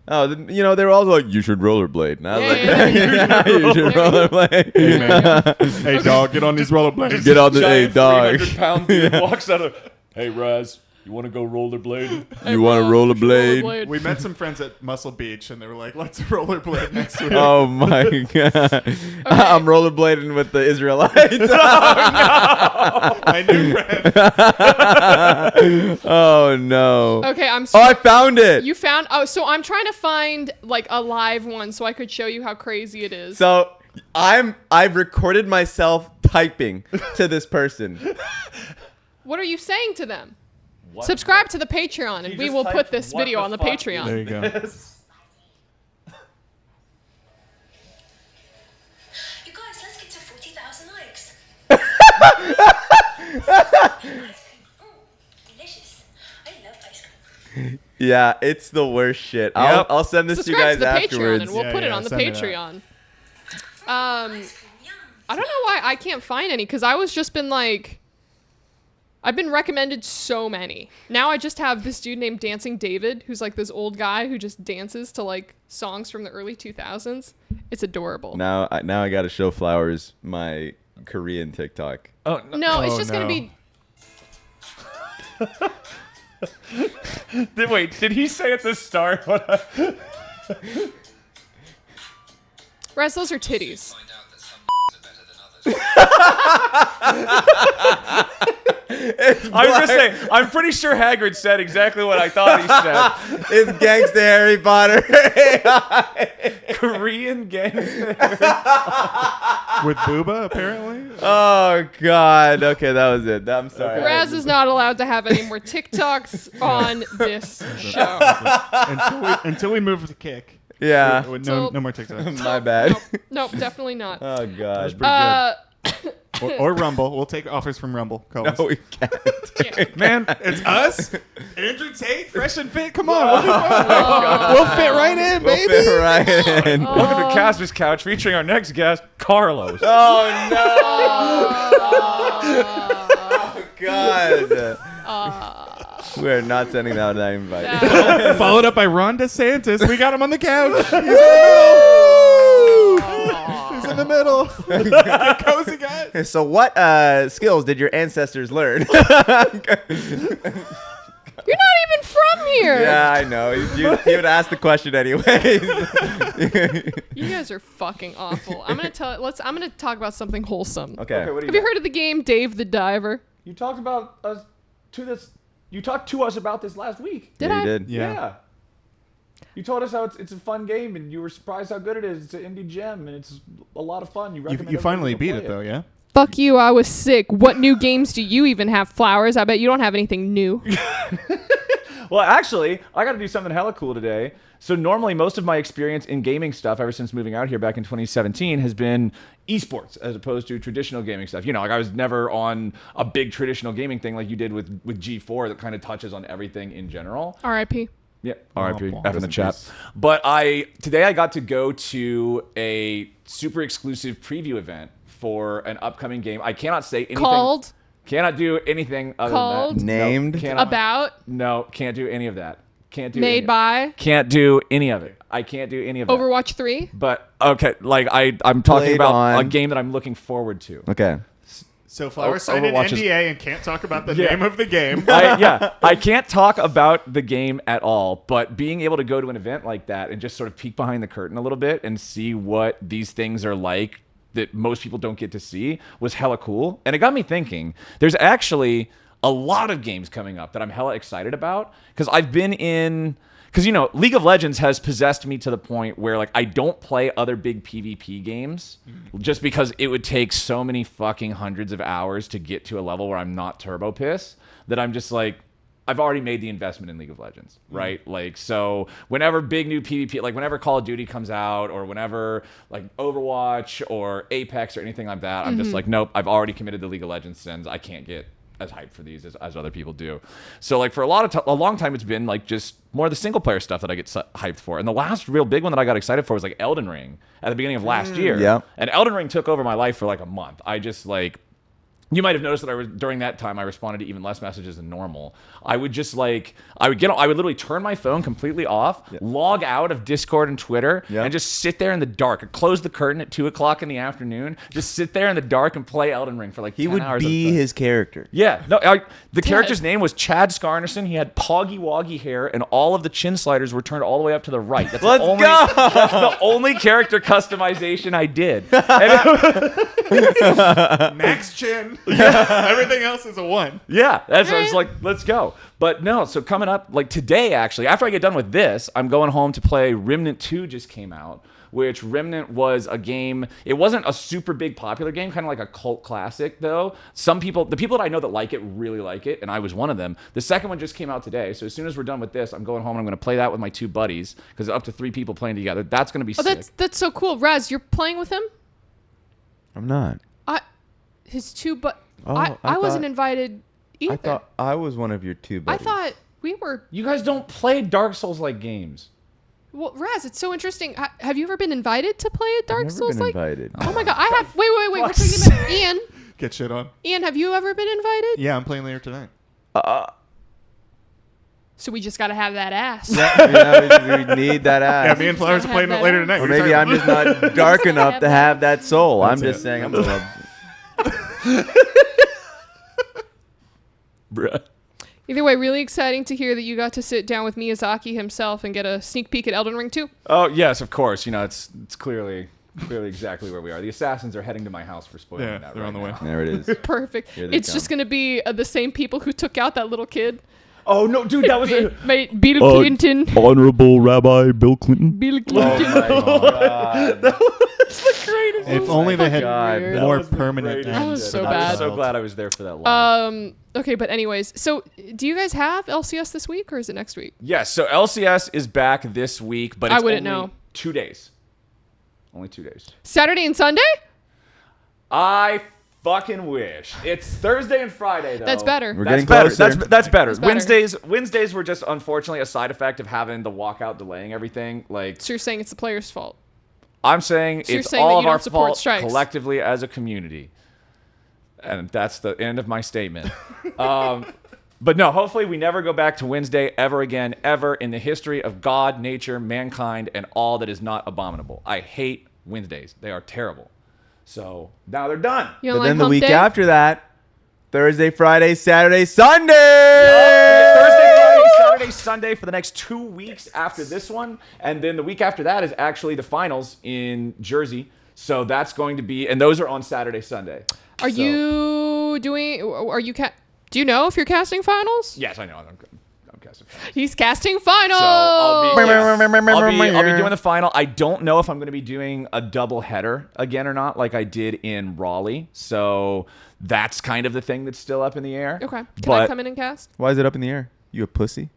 Oh, they were all like, you should rollerblade, and I was Yeah, like, yeah, you should rollerblade. Hey, man. Hey, dog, get on these rollerblades. Get on the hey dog. 300-pound dude walks out of. Hey Raz, you want to go rollerblading? You want to rollerblade? We met some friends at Muscle Beach, and they were like, let's rollerblade next week. Oh my god! I'm rollerblading with the Israelites. My new friend. Oh no! Okay, I'm. Oh, I found it. You found. Oh, so I'm trying to find like a live one so I could show you how crazy it is. So I've recorded myself typing to this person. What are you saying to them? Subscribe to the Patreon, and we will put this video on the Patreon. There you go. You guys, let's get to 40,000 likes. Delicious. I love ice cream. Yeah, it's the worst shit. Yep. I'll send this to you Subscribe guys to the afterwards. Patreon, and we'll Yeah, put it yeah, on the send it out. Patreon. Ice cream, yum. I don't know why I can't find any because I was just been like, I've been recommended so many. Now I just have this dude named Dancing David, who's like this old guy who just dances to like songs from the early 2000s. It's adorable. Now I got to show Flowers my Korean TikTok. Oh No, it's Oh, just no. gonna be. Wait, did he say at the start? Raz, those are titties. Find out that some are better than others. I was just saying, I'm pretty sure Hagrid said exactly what I thought he said. It's gangsta Harry Potter. Korean gangster. With Booba, apparently. Oh God. Okay, that was it. I'm sorry. Raz is not allowed to have any more TikToks on this show. Until we move to Kick. Yeah. No more TikTok. My bad. Nope, definitely not. Oh God. Or Rumble. We'll take offers from Rumble. Call us. No, we can't. Yeah. Man, It's us, Andrew Tate, fresh and fit. Come on, we'll fit right in, We'll baby. fit right in. welcome to Casper's Couch featuring our next guest, Carlos. Oh no! Oh God! We're not sending out that invite. Followed up by Ron DeSantis. We got him on the couch. He's in the middle. Get cozy, guys. So, what skills did your ancestors learn? You're not even from here? Yeah, I know. He would ask the question anyways. You guys are fucking awful. I'm gonna talk about something wholesome. Okay. what do Have you heard of the game Dave the Diver? You talked about us to this. You talked to us about this last week. Did Yeah, I? you did. Yeah. You told us how it's a fun game, and you were surprised how good it is. It's an indie gem, and it's a lot of fun. You recommend You finally everybody beat to it, play though, yeah? Fuck you, I was sick. What new games do you even have, Flowers? I bet you don't have anything new. Well, actually, I got to do something hella cool today. So normally, most of my experience in gaming stuff, ever since moving out here back in 2017, has been esports as opposed to traditional gaming stuff. You know, like I was never on a big traditional gaming thing like you did with G4 that kind of touches on everything in general. R.I.P. Yeah, RIP, well, F in the rest in chat. peace. But today I got to go to a super exclusive preview event for an upcoming game. I cannot say anything. Called? Cannot do anything other Called? than that. Named? No, cannot, About? No, can't do any of that. Can't do Made any, by? Can't do any of it. I can't do any of that. Overwatch 3? But okay, like I'm talking Played about on- a game that I'm looking forward to. Okay. So Flowers signed an Overwatch is- NDA and can't talk about the Yeah. name of the game. I can't talk about the game at all, but being able to go to an event like that and just sort of peek behind the curtain a little bit and see what these things are like that most people don't get to see was hella cool. And it got me thinking, there's actually a lot of games coming up that I'm hella excited about because I've been in... Because, you know, League of Legends has possessed me to the point where, like, I don't play other big PvP games just because it would take so many fucking hundreds of hours to get to a level where I'm not turbo piss that I'm just like, I've already made the investment in League of Legends, right? Like, so whenever big new PvP, like whenever Call of Duty comes out or whenever, like, Overwatch or Apex or anything like that, I'm just like, nope, I've already committed to League of Legends sins. I can't get as hyped for these as other people do. So like for a long time it's been like just more of the single player stuff that I get hyped for. And the last real big one that I got excited for was like Elden Ring at the beginning of last year. Yeah. And Elden Ring took over my life for like a month. I just like, you might have noticed that during that time I responded to even less messages than normal. I would just like I would literally turn my phone completely off, log out of Discord and Twitter, and just sit there in the dark. I'd close the curtain at 2:00 in the afternoon. Just sit there in the dark and play Elden Ring for like 10 He would hours. be his character. Yeah, no. The character's name was Chad Skarnerson. He had poggy woggy hair, and all of the chin sliders were turned all the way up to the right. That's Let's the only, go! That's the only character customization I did. Max Chin. Everything else is a 1. Yeah, that's I was like, let's go. But no, so coming up like today, actually, after I get done with this, I'm going home to play Remnant 2 just came out, which Remnant was a game. It wasn't a super big popular game, kind of like a cult classic though. The people that I know that like it really like it, and I was one of them. The second one just came out today, so as soon as we're done with this, I'm going home and I'm going to play that with my 2 buddies because up to 3 people playing together. That's going to be sick. That's so cool. Raz, you're playing with him? I'm not. His 2 but Oh, I wasn't thought- invited either. I thought I was one of your 2 I buddies. thought we were. You guys don't play Dark Souls like games. Well, Raz, it's so interesting. Have you ever been invited to play a Dark I've never Souls been like? invited. Oh my god, I have. Wait. We're talking about Ian. Get shit on. Ian, have you ever been invited? Yeah, I'm playing later tonight. So we just gotta have that ass. we need that ass. Yeah, me and Flowers are Have playing that it later ass. tonight. Or What are you maybe I'm talking just not dark enough to have that soul. I'm just saying I'm a Bruh. Either way, really exciting to hear that you got to sit down with Miyazaki himself and get a sneak peek at Elden Ring 2. Oh yes, of course. You know, it's clearly exactly where we are. The assassins are heading to my house for spoiling Yeah, that. they're on the way. now. There it is. Perfect. Here they It's just come. gonna be the same people who took out that little kid. Oh no, dude, that was Bill Clinton. Honorable Rabbi Bill Clinton. Bill Oh Clinton. my god. If only they had God, that more was the permanent greatest That was ends so for I'm bad. so child. glad I was there for that live. Okay, but anyways, so do you guys have LCS this week or is it next week? Yes, so LCS is back this week, but I it's wouldn't only know. 2 days. Only 2 days. Saturday and Sunday? I fucking wish. It's Thursday and Friday though. That's better. We're That's getting better. closer. That's better. better. Wednesdays were just unfortunately a side effect of having the walkout delaying everything. Like So you're saying it's the player's fault? I'm saying So you're it's saying that all you of don't our support fault strikes. collectively as a community. And that's the end of my statement. But no, hopefully we never go back to Wednesday ever again, ever in the history of God, nature, mankind, and all that is not abominable. I hate Wednesdays. They are terrible. So now they're done. You don't But like then the hump week day? after that, Thursday, Friday, Saturday, Sunday. Thursday, Friday, Saturday, Sunday for the next 2 weeks after this one. And then the week after that is actually the finals in Jersey. So that's going to be, and those are on Saturday, Sunday. Do you know if you're casting finals? Yes, I know. I'm casting finals. He's casting finals. So I'll be doing the final. I don't know if I'm going to be doing a double header again or not, like I did in Raleigh. So that's kind of the thing that's still up in the air. Okay. Can I come in and cast? Why is it up in the air? You a pussy?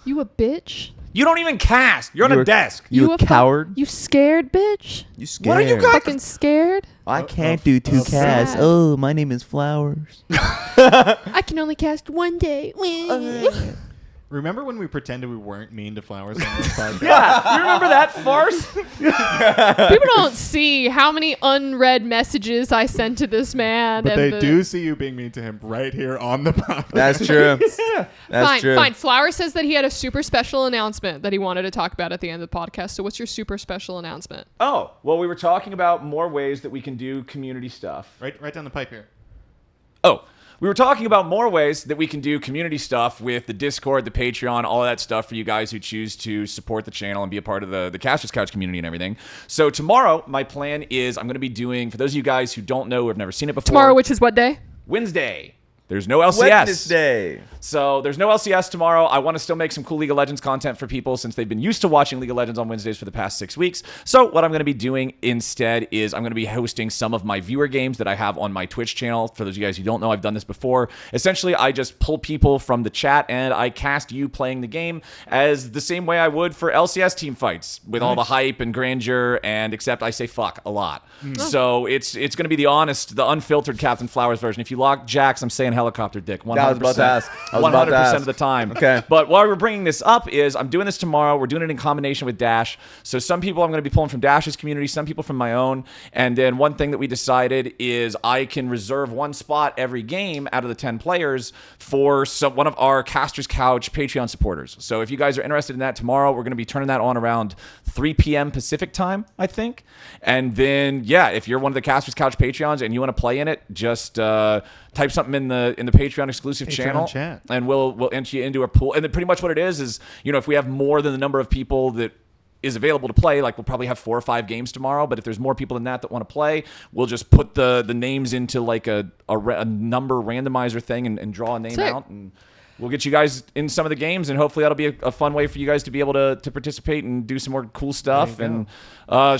You a bitch? You don't even cast. You're on a desk. You a coward? You scared, bitch? You scared? What are you guys? Fucking scared? I can't do 2 casts. sad. Oh, my name is Flowers. I can only cast one day. Remember when we pretended we weren't mean to Flowers on this podcast? Yeah, you remember that farce? People don't see how many unread messages I sent to this man. But and they do see you being mean to him right here on the podcast. That's true. That's true. Fine. Flower says that he had a super special announcement that he wanted to talk about at the end of the podcast. So what's your super special announcement? Oh, well, we were talking about more ways that we can do community stuff. Right down the pipe here. Oh, we were talking about more ways that we can do community stuff with the Discord, the Patreon, all of that stuff for you guys who choose to support the channel and be a part of the Casters Couch community and everything. So tomorrow, my plan is I'm going to be doing, for those of you guys who don't know or have never seen it before. Tomorrow, which is what day? Wednesday. There's no LCS. Wednesday. So there's no LCS tomorrow. I want to still make some cool League of Legends content for people since they've been used to watching League of Legends on Wednesdays for the past 6 weeks. So what I'm going to be doing instead is I'm going to be hosting some of my viewer games that I have on my Twitch channel. For those of you guys who don't know, I've done this before. Essentially, I just pull people from the chat and I cast you playing the game as the same way I would for LCS team fights with all the hype and grandeur, and except I say fuck a lot. So it's going to be the honest, the unfiltered Captain Flowers version. If you lock Jax, I'm saying helicopter dick. 100%. I was about to ask. 100% of the time. Okay. But why we're bringing this up is I'm doing this tomorrow. We're doing it in combination with Dash. So some people I'm going to be pulling from Dash's community, some people from my own. And then one thing that we decided is I can reserve one spot every game out of the 10 players for one of our Casters Couch Patreon supporters. So if you guys are interested in that tomorrow, we're going to be turning that on around 3 p.m. Pacific time, I think. And then, yeah, if you're one of the Casters Couch Patreons and you want to play in it, just type something in the Patreon exclusive channel, chat. and we'll enter you into a pool. And then pretty much what it is if we have more than the number of people that is available to play, like we'll probably have 4 or 5 games tomorrow. But if there's more people than that want to play, we'll just put the names into like a number randomizer thing and draw a name Sick. out, and we'll get you guys in some of the games, and hopefully that'll be a fun way for you guys to be able to participate and do some more cool stuff. And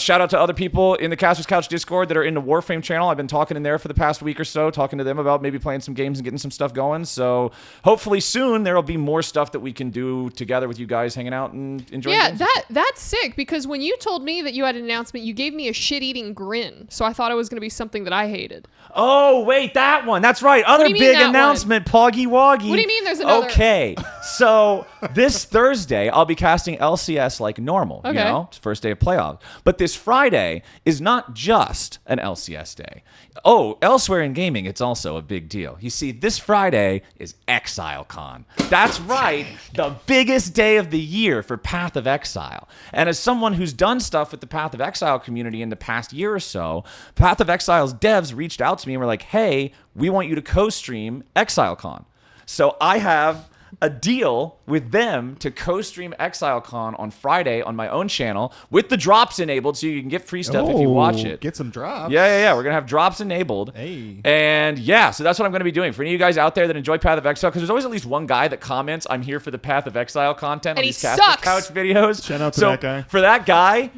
shout out to other people in the Casters Couch Discord that are in the Warframe channel. I've been talking in there for the past week or so, talking to them about maybe playing some games and getting some stuff going. So hopefully soon there will be more stuff that we can do together with you guys hanging out and enjoying games. That's sick, because when you told me that you had an announcement, you gave me a shit-eating grin. So I thought it was going to be something that I hated. Oh, wait, that one. That's right. Other do you mean big that announcement, Poggy Woggy. What do you mean there's another? Okay, so this Thursday, I'll be casting LCS like normal. Okay. You know, it's first day of playoffs. But this Friday is not just an LCS day. Oh, elsewhere in gaming, it's also a big deal. You see, this Friday is ExileCon. That's right, the biggest day of the year for Path of Exile. And as someone who's done stuff with the Path of Exile community in the past year or so, Path of Exile's devs reached out to me and were like, hey, we want you to co-stream ExileCon. So I have a deal with them to co-stream ExileCon on Friday on my own channel with the drops enabled, so you can get free stuff if you watch it. Get some drops. Yeah. We're going to have drops enabled. Hey. And yeah, so that's what I'm going to be doing. For any of you guys out there that enjoy Path of Exile, because there's always at least one guy that comments, I'm here for the Path of Exile content And on he these Casters sucks. Couch videos. Shout out to So that guy. for that guy,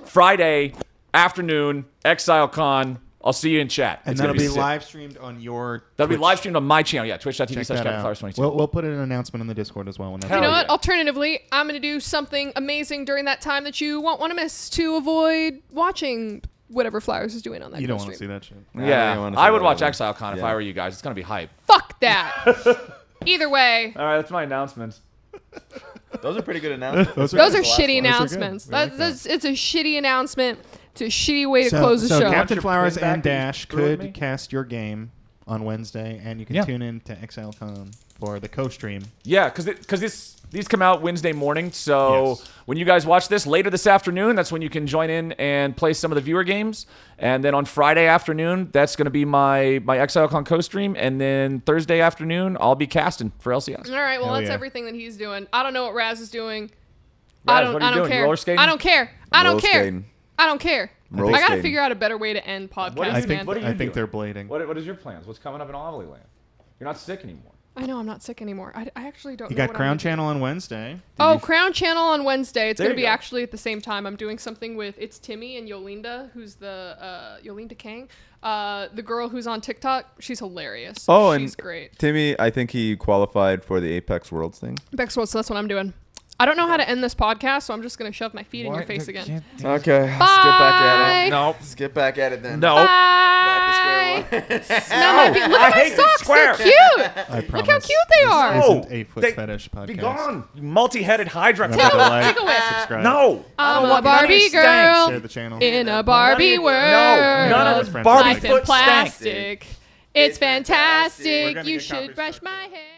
Friday afternoon, ExileCon, I'll see you in chat. And It's that'll gonna be sick. live streamed on your That'll be Twitch. live streamed on my channel. Yeah, Check that out. twitch.tv/CaptainFlowers22. We'll put an announcement in the Discord as well. When that's You know ready. what? Alternatively, I'm going to do something amazing during that time that you won't want to miss to avoid watching whatever Flowers is doing on that You don't want stream. to see that shit. I don't Yeah, wanna I say would that watch one. ExileCon if Yeah. I were you guys. It's going to be hype. Fuck that. Either way, All right, that's my announcements. Those are pretty good announcements. those are the last shitty one. announcements. We like that. It's a shitty announcement. It's a shitty way to So close the show. Captain your Flowers pin back and that you Dash threw at could me? cast your game on Wednesday, and you can tune in to XLCon for the co-stream. Yeah, because these come out Wednesday morning. So Yes. when you guys watch this later this afternoon, that's when you can join in and play some of the viewer games. And then on Friday afternoon, that's going to be my XLCon co-stream. And then Thursday afternoon, I'll be casting for LCS. All right, well, Hell that's yeah. everything that he's doing. I don't know what Raz is doing. Raz, what are you doing? care. You roller skating? I don't care. I don't Roller care. skating. I don't care. Roller I gotta skating. figure out a better way to end podcasts, What is- I think man. what are you I think doing? they're blading. What is your plans? What's coming up in Ovilee land? You're not sick anymore. I know I'm not sick anymore. I actually don't You know got what Crown I'm doing. Channel on Wednesday. Oh, Crown Channel on Wednesday. It's There going to you be go. actually at the same time. I'm doing something with it's Timmy and Yolinda, who's the Yolinda Kang, the girl who's on TikTok. She's hilarious. Oh, she's and great. Timmy, I think he qualified for the Apex Worlds thing. Bexworld, so that's what I'm doing. I don't know how to end this podcast, so I'm just going to shove my feet in your face again. Okay, Bye. let's get back at it. No. Let's get back at it then. No. Bye. Smell my feet. Look I at my hate this socks. square. They're cute. I promise. Look how cute they are. This No. isn't a foot They- fetish podcast. Be gone. You multi-headed Hydra. Remember to like, Take a whiff. subscribe, No. I I'm don't a want none of Barbie your stank. girl share the channel. in a Barbie world. No. None of Friends Barbie Life in foot stank. plastic. It's We're fantastic. gonna You get should copies brush first. my hair.